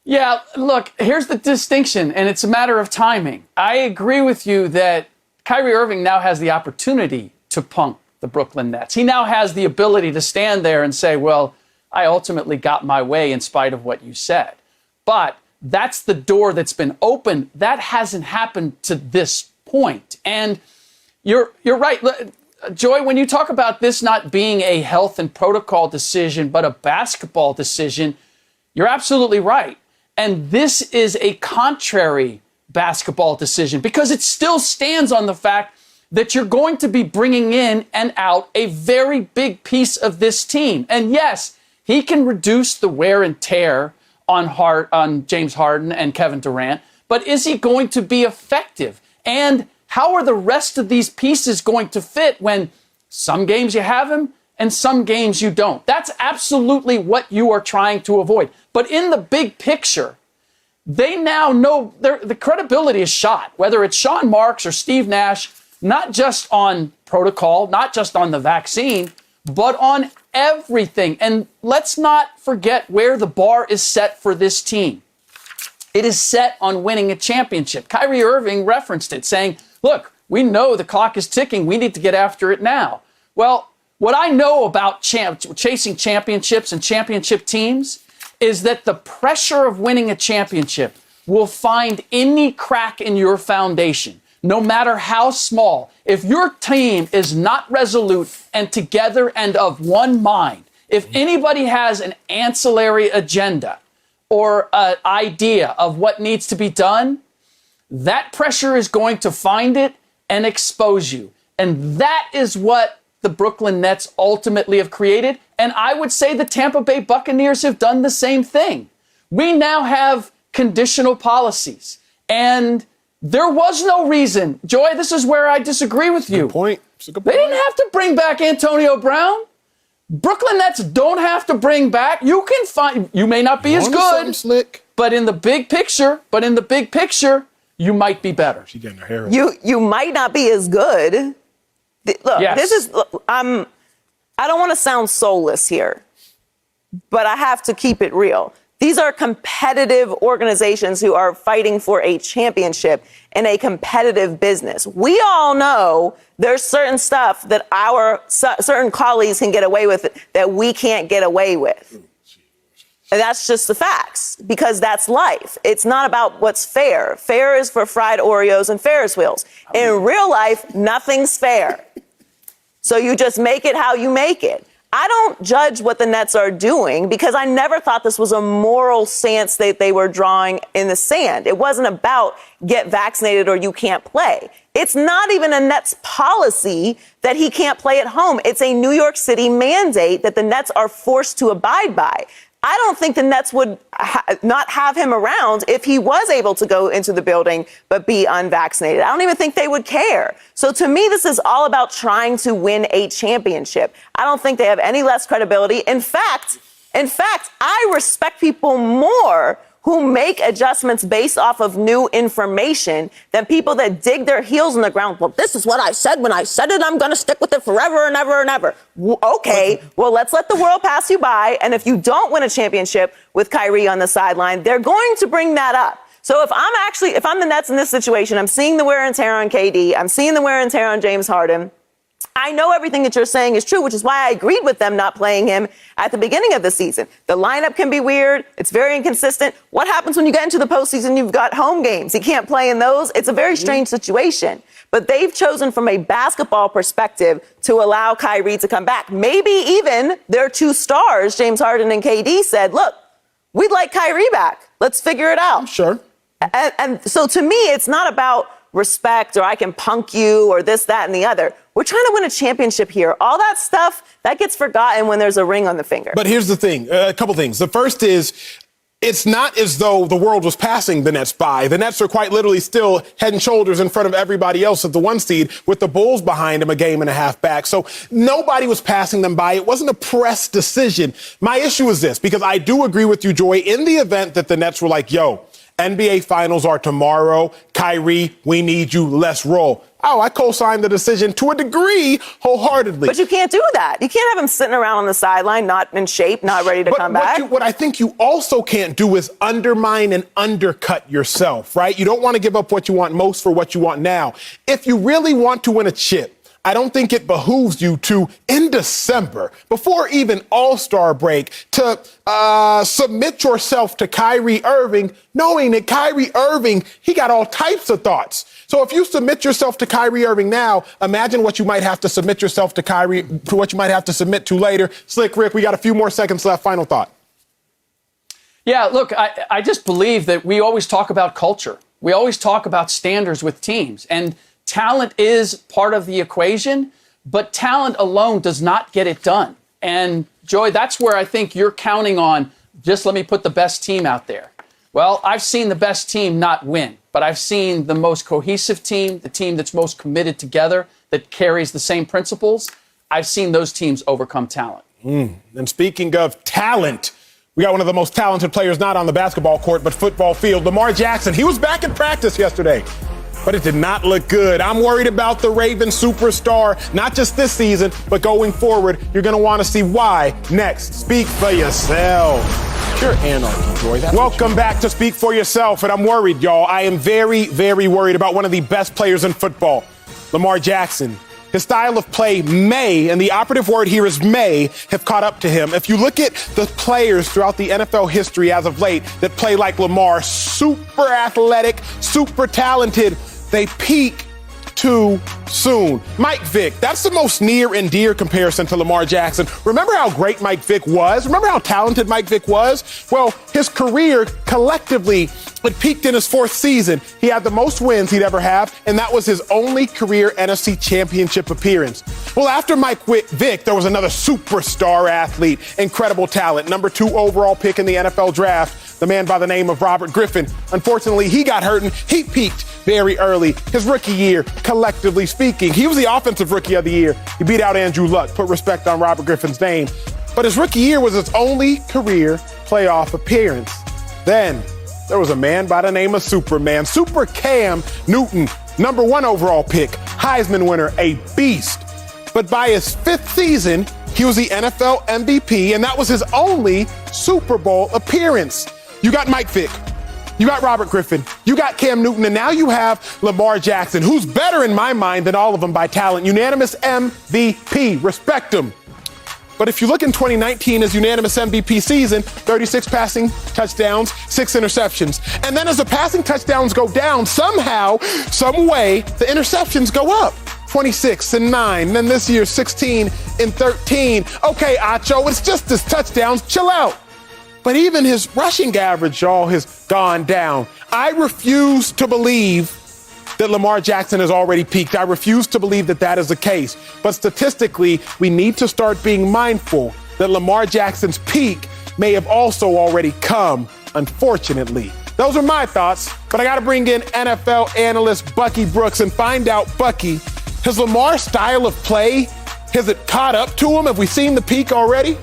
Yeah, look, here's the distinction, and it's a matter of timing. I agree with you that Kyrie Irving now has the opportunity to punk the Brooklyn Nets. He now has the ability to stand there and say, well, I ultimately got my way in spite of what you said. But that's the door that's been opened. That hasn't happened to this point. And you're right. Joy, when you talk about this not being a health and protocol decision, but a basketball decision, you're absolutely right. And this is a contrary basketball decision because it still stands on the fact that you're going to be bringing in and out a very big piece of this team. And yes, he can reduce the wear and tear on James Harden and Kevin Durant, but is he going to be effective? And how are the rest of these pieces going to fit when some games you have him and some games you don't? That's absolutely what you are trying to avoid. But in the big picture, they now know the credibility is shot, whether it's Sean Marks or Steve Nash, not just on protocol, not just on the vaccine, but on everything. And let's not forget where the bar is set for this team. It is set on winning a championship. Kyrie Irving referenced it, saying, look, we know the clock is ticking. We need to get after it now. Well, what I know about chasing championships and championship teams is that the pressure of winning a championship will find any crack in your foundation, no matter how small. If your team is not resolute and together and of one mind, if anybody has an ancillary agenda or an idea of what needs to be done, that pressure is going to find it and expose you. And that is what the Brooklyn Nets ultimately have created. And I would say the Tampa Bay Buccaneers have done the same thing. We now have conditional policies. And there was no reason. Joy, this is where I disagree with you.
Good point. It's a good
They
point.
didn't have to bring back Antonio Brown. Brooklyn Nets don't have to bring back. You can find, you may not be as
Onto something
good,
slick.
but in the big picture, you might be better.
She getting her hair.
You might not be as good. Look,
Yes.
I don't want to sound soulless here, but I have to keep it real. These are competitive organizations who are fighting for a championship in a competitive business. We all know there's certain stuff that our certain colleagues can get away with that we can't get away with. And that's just the facts, because that's life. It's not about what's fair. Fair is for fried Oreos and Ferris wheels. In real life, nothing's fair. So you just make it how you make it. I don't judge what the Nets are doing because I never thought this was a moral stance that they were drawing in the sand. It wasn't about get vaccinated or you can't play. It's not even a Nets policy that he can't play at home. It's a New York City mandate that the Nets are forced to abide by. I don't think the Nets would not have him around if he was able to go into the building but be unvaccinated. I don't even think they would care. So to me, this is all about trying to win a championship. I don't think they have any less credibility. In fact, I respect people more who make adjustments based off of new information than people that dig their heels in the ground. Well, this is what I said. When I said it, I'm going to stick with it forever and ever and ever. Okay, well, let's let the world pass you by. And if you don't win a championship with Kyrie on the sideline, they're going to bring that up. So if I'm the Nets in this situation, I'm seeing the wear and tear on KD. I'm seeing the wear and tear on James Harden. I know everything that you're saying is true, which is why I agreed with them not playing him at the beginning of the season. The lineup can be weird. It's very inconsistent. What happens when you get into the postseason? You've got home games. He can't play in those. It's a very strange situation. But they've chosen from a basketball perspective to allow Kyrie to come back. Maybe even their two stars, James Harden and KD, said, look, we'd like Kyrie back. Let's figure it out.
Sure.
And so to me, it's not about respect or I can punk you or this, that, and the other. We're trying to win a championship here. All that stuff, that gets forgotten when there's a ring on the finger.
But here's the thing, a couple things. The first is, it's not as though the world was passing the Nets by. The Nets are quite literally still head and shoulders in front of everybody else at the one seed with the Bulls behind them a game and a half back. So nobody was passing them by. It wasn't a press decision. My issue is this, because I do agree with you, Joy, in the event that the Nets were like, yo, NBA Finals are tomorrow. Kyrie, we need you. Let's roll. Oh, I co-signed the decision to a degree wholeheartedly.
But you can't do that. You can't have him sitting around on the sideline, not in shape, not ready to come back.
What I think you also can't do is undermine and undercut yourself, right? You don't want to give up what you want most for what you want now. If you really want to win a chip, I don't think it behooves you to, in December, before even All-Star break, to submit yourself to Kyrie Irving, knowing that Kyrie Irving, he got all types of thoughts. So if you submit yourself to Kyrie Irving now, imagine what you might have to submit yourself to Kyrie, to what you might have to submit to later. Slick Rick, we got a few more seconds left. Final thought.
Yeah, look, I just believe that we always talk about culture. We always talk about standards with teams. And talent is part of the equation, but talent alone does not get it done. And, Joy, that's where I think you're counting on, just let me put the best team out there. Well, I've seen the best team not win, but I've seen the most cohesive team, the team that's most committed together, that carries the same principles. I've seen those teams overcome talent.
And speaking of talent, we got one of the most talented players not on the basketball court, but football field, Lamar Jackson. He was back in practice yesterday, but it did not look good. I'm worried about the Ravens superstar, not just this season, but going forward. You're going to want to see why next. Speak for yourself. Pure anarchy, Joy. Welcome back to Speak for Yourself. And I'm worried, y'all. I am very, very worried about one of the best players in football, Lamar Jackson. His style of play may, and the operative word here is may, have caught up to him. If you look at the players throughout the NFL history as of late that play like Lamar, super athletic, super talented, they peak too soon. Mike Vick, that's the most near and dear comparison to Lamar Jackson. Remember how great Mike Vick was? Remember how talented Mike Vick was? Well, his career collectively, it peaked in his fourth season. He had the most wins he'd ever have, and that was his only career NFC Championship appearance. Well, after Mike Vick, there was another superstar athlete, incredible talent, number 2 overall pick in the NFL draft, the man by the name of Robert Griffin. Unfortunately, he got hurt and he peaked very early. His rookie year, collectively speaking, he was the offensive rookie of the year. He beat out Andrew Luck, put respect on Robert Griffin's name. But his rookie year was his only career playoff appearance. Then there was a man by the name of Superman, Super Cam Newton, number 1 overall pick, Heisman winner, a beast. But by his 5th season, he was the NFL MVP, and that was his only Super Bowl appearance. You got Mike Vick. You got Robert Griffin. You got Cam Newton. And now you have Lamar Jackson, who's better in my mind than all of them by talent. Unanimous MVP. Respect him. But if you look in 2019, his unanimous MVP season, 36 passing touchdowns, 6 interceptions. And then as the passing touchdowns go down, somehow, some way, the interceptions go up. 26 and 9. And then this year, 16 and 13. Okay, Acho, it's just his touchdowns. Chill out. But even his rushing average, y'all, has gone down. I refuse to believe that Lamar Jackson has already peaked. I refuse to believe that that is the case. But statistically, we need to start being mindful that Lamar Jackson's peak may have also already come, unfortunately. Those are my thoughts, but I got to bring in NFL analyst Bucky Brooks and find out, Bucky, has Lamar's style of play, has it caught up to him? Have we seen the peak already?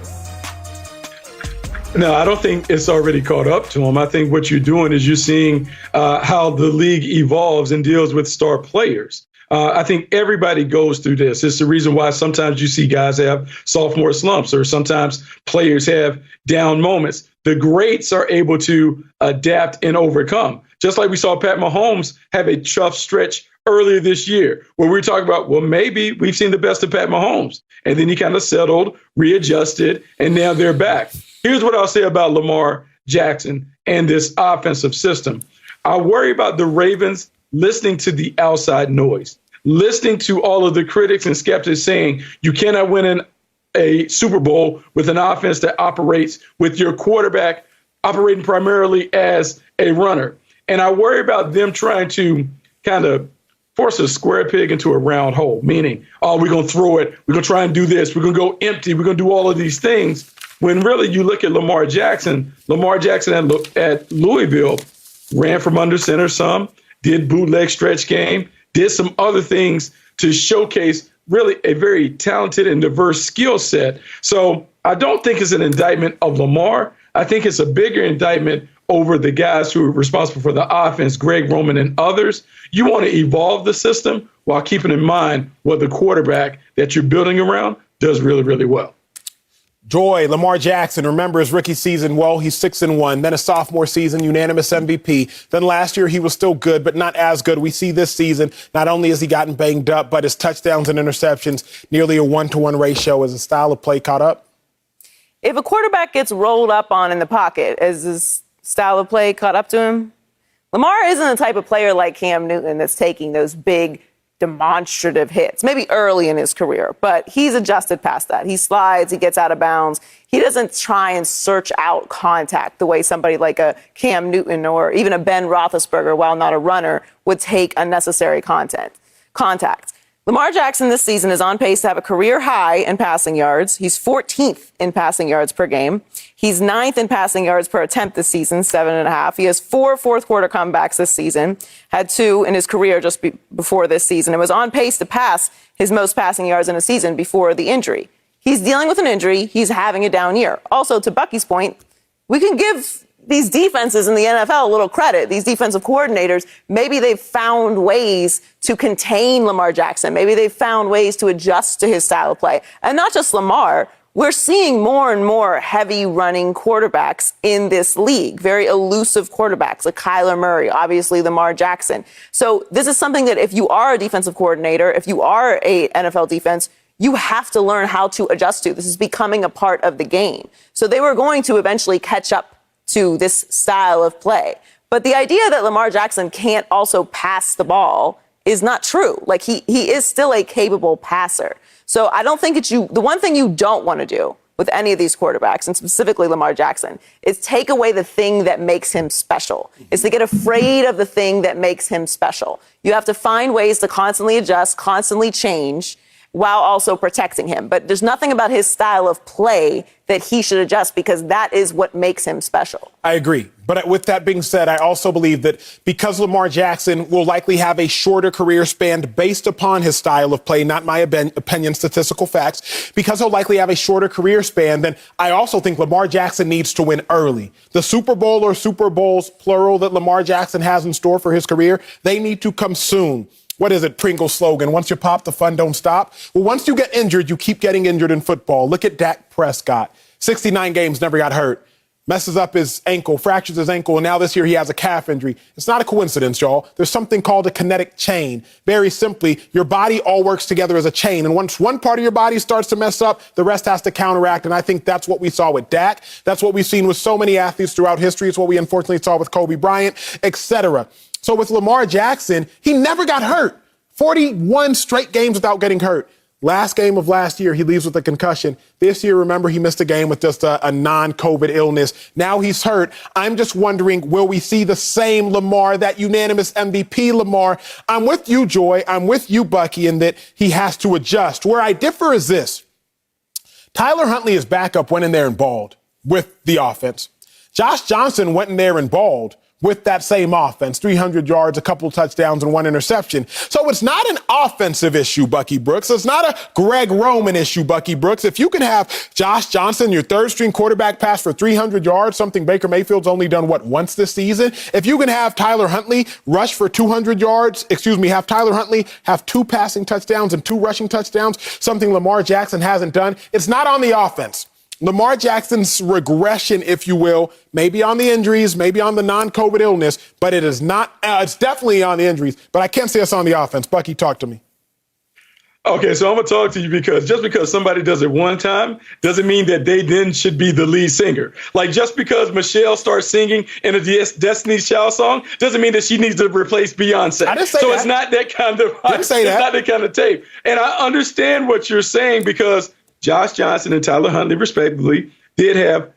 No, I don't think it's already caught up to him. I think what you're doing is you're seeing how the league evolves and deals with star players. I think everybody goes through this. It's the reason why sometimes you see guys have sophomore slumps or sometimes players have down moments. The greats are able to adapt and overcome. Just like we saw Pat Mahomes have a tough stretch earlier this year where we were talking about, well, maybe we've seen the best of Pat Mahomes. And then he kind of settled, readjusted, and now they're back. Here's what I'll say about Lamar Jackson and this offensive system. I worry about the Ravens listening to the outside noise, listening to all of the critics and skeptics saying you cannot win a Super Bowl with an offense that operates with your quarterback operating primarily as a runner. And I worry about them trying to kind of force a square peg into a round hole, meaning, oh, we're going to throw it. We're going to try and do this. We're going to go empty. We're going to do all of these things. When really you look at Lamar Jackson at Louisville ran from under center some, did bootleg stretch game, did some other things to showcase really a very talented and diverse skill set. So I don't think it's an indictment of Lamar. I think it's a bigger indictment over the guys who are responsible for the offense, Greg Roman and others. You want to evolve the system while keeping in mind what the quarterback that you're building around does really, really well.
Joy, Lamar Jackson, remember his rookie season, well, he's 6-1, then a sophomore season, unanimous MVP. Then last year he was still good, but not as good. We see this season, not only has he gotten banged up, but his touchdowns and interceptions, nearly a 1-to-1 ratio. Is his style of play caught up?
If a quarterback gets rolled up on in the pocket, is his style of play caught up to him? Lamar isn't the type of player like Cam Newton that's taking those big demonstrative hits, maybe early in his career, but he's adjusted past that. He slides, he gets out of bounds. He doesn't try and search out contact the way somebody like a Cam Newton or even a Ben Roethlisberger, while not a runner, would take unnecessary contact. Lamar Jackson this season is on pace to have a career high in passing yards. He's 14th in passing yards per game. He's 9th in passing yards per attempt this season, 7.5. He has 4 fourth-quarter comebacks this season, had 2 in his career just before this season, and was on pace to pass his most passing yards in a season before the injury. He's dealing with an injury. He's having a down year. Also, to Bucky's point, we can give these defenses in the NFL a little credit. These defensive coordinators, maybe they've found ways to contain Lamar Jackson. Maybe they've found ways to adjust to his style of play. And not just Lamar. we're seeing more and more heavy running quarterbacks in this league, very elusive quarterbacks like Kyler Murray, obviously Lamar Jackson. So this is something that if you are a defensive coordinator, if you are a NFL defense, you have to learn how to adjust to. This is becoming a part of the game. So they were going to eventually catch up to this style of play. But the idea that Lamar Jackson can't also pass the ball is not true. Like he is still a capable passer. So I don't think the one thing you don't want to do with any of these quarterbacks, and specifically Lamar Jackson, is take away the thing that makes him special. Is to get afraid of the thing that makes him special. You have to find ways to constantly adjust, constantly change, while also protecting him. But there's nothing about his style of play that he should adjust, because that is what makes him special.
I agree. But with that being said, I also believe that because Lamar Jackson will likely have a shorter career span based upon his style of play, not my opinion, statistical facts, because he'll likely have a shorter career span, then I also think Lamar Jackson needs to win early. The Super Bowl or Super Bowls, plural, that Lamar Jackson has in store for his career, they need to come soon. What is it, Pringle's slogan? Once you pop, the fun don't stop. Well, once you get injured, you keep getting injured in football. Look at Dak Prescott. 69 games, never got hurt. Messes up his ankle, fractures his ankle, and now this year he has a calf injury. It's not a coincidence, y'all. There's something called a kinetic chain. Very simply, your body all works together as a chain. And once one part of your body starts to mess up, the rest has to counteract. And I think that's what we saw with Dak. That's what we've seen with so many athletes throughout history. It's what we unfortunately saw with Kobe Bryant, etc. So with Lamar Jackson, he never got hurt. 41 straight games without getting hurt. Last game of last year, he leaves with a concussion. This year, remember, he missed a game with just a non-COVID illness. Now he's hurt. I'm just wondering, will we see the same Lamar, that unanimous MVP Lamar? I'm with you, Joy. I'm with you, Bucky, in that he has to adjust. Where I differ is this. Tyler Huntley, his backup, went in there and balled with the offense. Josh Johnson went in there and balled with that same offense, 300 yards, a couple touchdowns, and one interception. So it's not an offensive issue, Bucky Brooks. It's not a Greg Roman issue, Bucky Brooks. If you can have Josh Johnson, your third-string quarterback, pass for 300 yards, something Baker Mayfield's only done, once this season? If you can have Tyler Huntley rush for 200 yards, have Tyler Huntley have 2 passing touchdowns and 2 rushing touchdowns, something Lamar Jackson hasn't done, it's not on the offense. Lamar Jackson's regression, if you will, maybe on the injuries, maybe on the non-COVID illness, but it is not, it's definitely on the injuries, but I can't say it's on the offense. Bucky, talk to me.
Okay, so I'm going to talk to you because just because somebody does it one time doesn't mean that they then should be the lead singer. Like just because Michelle starts singing in a Destiny's Child song doesn't mean that she needs to replace Beyonce.
I didn't say
so
that.
It's not that kind of
Didn't say that.
It's not that kind of tape. And I understand what you're saying because Josh Johnson and Tyler Huntley, respectively, did have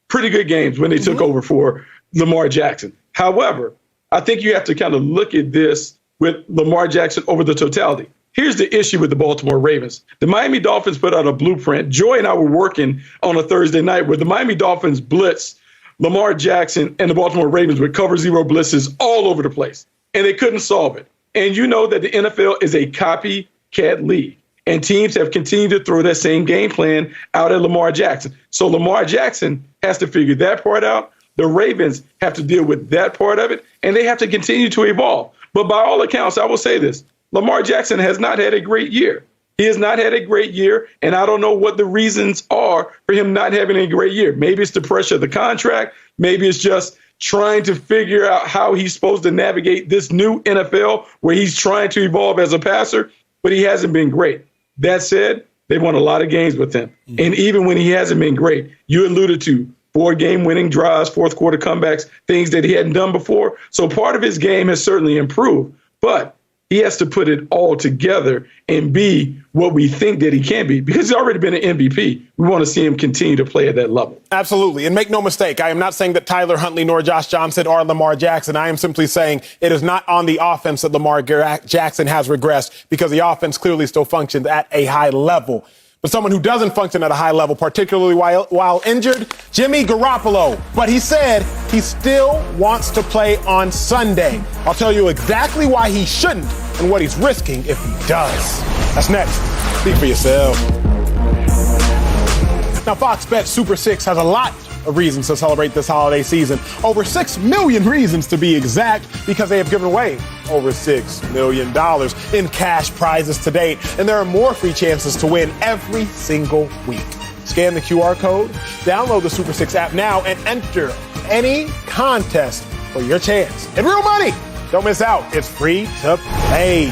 pretty good games when they took over for Lamar Jackson. However, I think you have to kind of look at this with Lamar Jackson over the totality. Here's the issue with the Baltimore Ravens. The Miami Dolphins put out a blueprint. Joy and I were working on a Thursday night where the Miami Dolphins blitz Lamar Jackson and the Baltimore Ravens with cover zero blitzes all over the place, and they couldn't solve it. And you know that the NFL is a copycat league. And teams have continued to throw that same game plan out at Lamar Jackson. So Lamar Jackson has to figure that part out. The Ravens have to deal with that part of it, and they have to continue to evolve. But by all accounts, I will say this. Lamar Jackson has not had a great year. He has not had a great year, and I don't know what the reasons are for him not having a great year. Maybe it's the pressure of the contract. Maybe it's just trying to figure out how he's supposed to navigate this new NFL where he's trying to evolve as a passer, but he hasn't been great. That said, they won a lot of games with him. And even when he hasn't been great, you alluded to 4-game winning drives, fourth quarter comebacks, things that he hadn't done before. So part of his game has certainly improved, but he has to put it all together and be what we think that he can be because he's already been an MVP. We want to see him continue to play at that level.
Absolutely. And make no mistake, I am not saying that Tyler Huntley nor Josh Johnson are Lamar Jackson. I am simply saying it is not on the offense that Lamar Jackson has regressed because the offense clearly still functions at a high level. But someone who doesn't function at a high level, particularly while injured, Jimmy Garoppolo. But he said he still wants to play on Sunday. I'll tell you exactly why he shouldn't and what he's risking if he does. That's next. Speak for yourself. Now, Fox Bet Super 6 has a lot of reasons to celebrate this holiday season. Over 6 million reasons to be exact, because they have given away over $6 million in cash prizes to date. And there are more free chances to win every single week. Scan the QR code, download the Super 6 app now, and enter any contest for your chance. And real money! Don't miss out. It's free to play.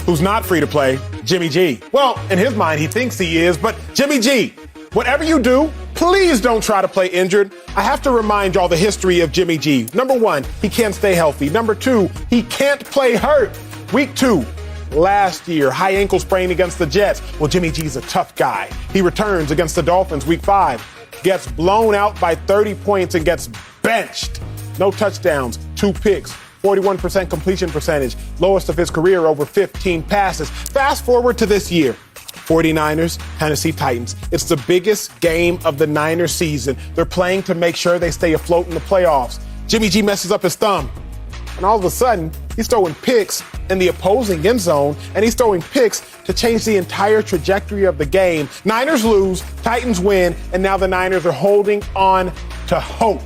Who's not free to play? Jimmy G. Well, in his mind, he thinks he is, but Jimmy G, whatever you do, please don't try to play injured. I have to remind y'all the history of Jimmy G. Number one, he can't stay healthy. Number two, he can't play hurt. Week 2, last year, high ankle sprain against the Jets. Well, Jimmy G's a tough guy. He returns against the Dolphins week 5, gets blown out by 30 points and gets benched. No touchdowns, 2 picks, 41% completion percentage, lowest of his career, over 15 passes. Fast forward to this year. 49ers, Tennessee Titans. It's the biggest game of the Niners season. They're playing to make sure they stay afloat in the playoffs. Jimmy G messes up his thumb. And all of a sudden, he's throwing picks in the opposing end zone, and he's throwing picks to change the entire trajectory of the game. Niners lose, Titans win, and now the Niners are holding on to hope.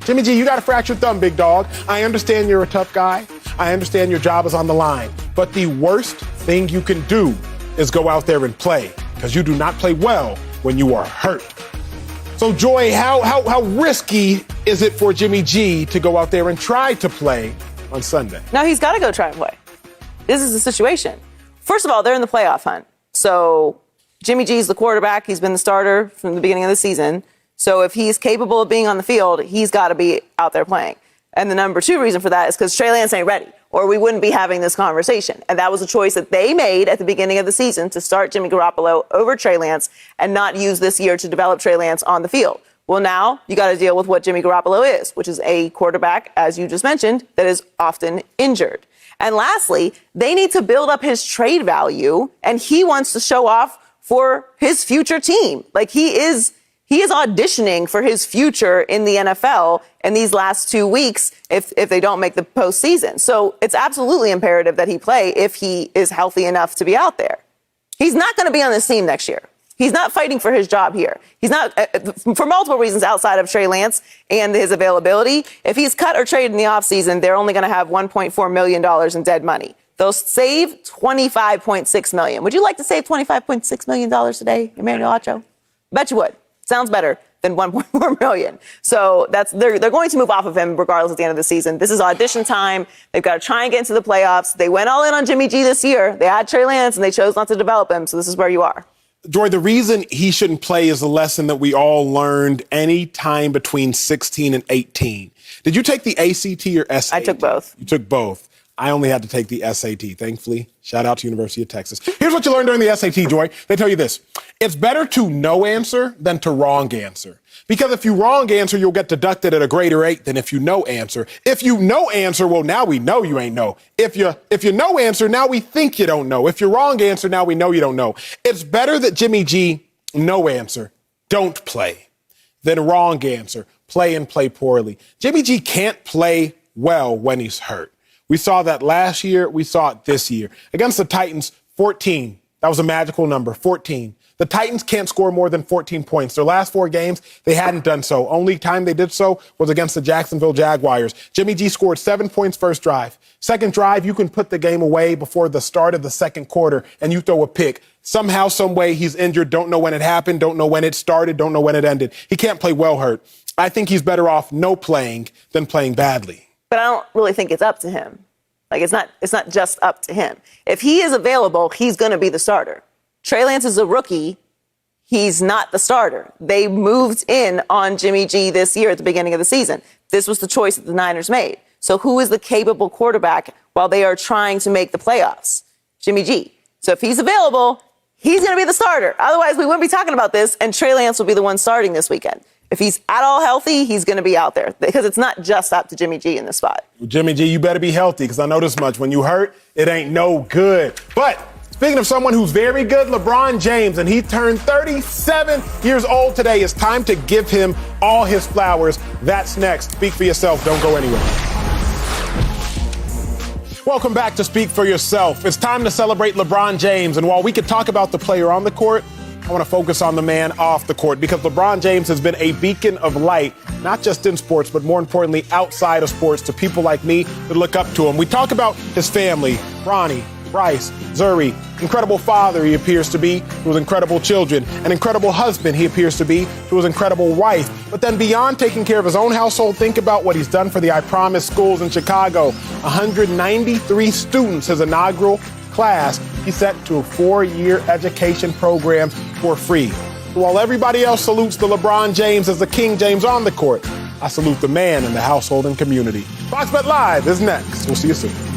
Jimmy G, you got a fractured thumb, big dog. I understand you're a tough guy. I understand your job is on the line. But the worst thing you can do is go out there and play, because you do not play well when you are hurt. So, Joy, how risky is it for Jimmy G to go out there and try to play on Sunday?
Now he's got to go try and play. This is the situation. First of all, they're in the playoff hunt. So Jimmy G's the quarterback. He's been the starter from the beginning of the season. So if he's capable of being on the field, he's got to be out there playing. And the number 2 reason for that is because Trey Lance ain't ready, or we wouldn't be having this conversation. And that was a choice that they made at the beginning of the season to start Jimmy Garoppolo over Trey Lance and not use this year to develop Trey Lance on the field. Well, now you got to deal with what Jimmy Garoppolo is, which is a quarterback, as you just mentioned, that is often injured. And lastly, they need to build up his trade value, and he wants to show off for his future team. Like he is auditioning for his future in the NFL in these last 2 weeks if they don't make the postseason. So it's absolutely imperative that he play if he is healthy enough to be out there. He's not going to be on this team next year. He's not fighting for his job here. He's not, for multiple reasons outside of Trey Lance and his availability. If he's cut or traded in the offseason, they're only going to have $1.4 million in dead money. They'll save $25.6 million. Would you like to save $25.6 million today, Emmanuel Acho? Bet you would. Sounds better than $1.4 million. So they're going to move off of him regardless at the end of the season. This is audition time. They've got to try and get into the playoffs. They went all in on Jimmy G this year. They had Trey Lance and they chose not to develop him. So this is where you are.
Joy, the reason he shouldn't play is a lesson that we all learned any time between 16 and 18. Did you take the ACT or SAT?
I took both.
You took both. I only had to take the SAT, thankfully. Shout out to University of Texas. Here's what you learned during the SAT, Joy. They tell you this. It's better to no answer than to wrong answer. Because if you wrong answer, you'll get deducted at a greater rate than if you no answer. If you no answer, well, now we know you ain't know. If you no answer, now we think you don't know. If you wrong answer, now we know you don't know. It's better that Jimmy G no answer, don't play, than wrong answer, play and play poorly. Jimmy G can't play well when he's hurt. We saw that last year. We saw it this year. Against the Titans, 14. That was a magical number, 14. The Titans can't score more than 14 points. Their last 4 games, they hadn't done so. Only time they did so was against the Jacksonville Jaguars. Jimmy G scored 7 points first drive. Second drive, you can put the game away before the start of the second quarter, and you throw a pick. Somehow, some way, he's injured. Don't know when it happened. Don't know when it started. Don't know when it ended. He can't play well hurt. I think he's better off no playing than playing badly.
But I don't really think it's up to him. Like, it's not just up to him. If he is available, he's going to be the starter. Trey Lance is a rookie. He's not the starter. They moved in on Jimmy G this year at the beginning of the season. This was the choice that the Niners made. So who is the capable quarterback while they are trying to make the playoffs? Jimmy G. So if he's available, he's going to be the starter. Otherwise, we wouldn't be talking about this, and Trey Lance will be the one starting this weekend. If he's at all healthy, he's going to be out there because it's not just up to Jimmy G in this spot.
Jimmy G, you better be healthy because I know this much. When you hurt, it ain't no good. But speaking of someone who's very good, LeBron James, and he turned 37 years old today. It's time to give him all his flowers. That's next. Speak for yourself. Don't go anywhere. Welcome back to Speak for Yourself. It's time to celebrate LeBron James. And while we could talk about the player on the court, I want to focus on the man off the court because LeBron James has been a beacon of light, not just in sports, but more importantly, outside of sports to people like me that look up to him. We talk about his family, Bronny, Bryce, Zuri, incredible father he appears to be to his incredible children, an incredible husband he appears to be to his incredible wife. But then beyond taking care of his own household, think about what he's done for the I Promise schools in Chicago. 193 students, his inaugural class, he set to a 4-year education program for free. While everybody else salutes the LeBron James as the King James on the court, I salute the man in the household and community. Fox Bet Live is next. We'll see you soon.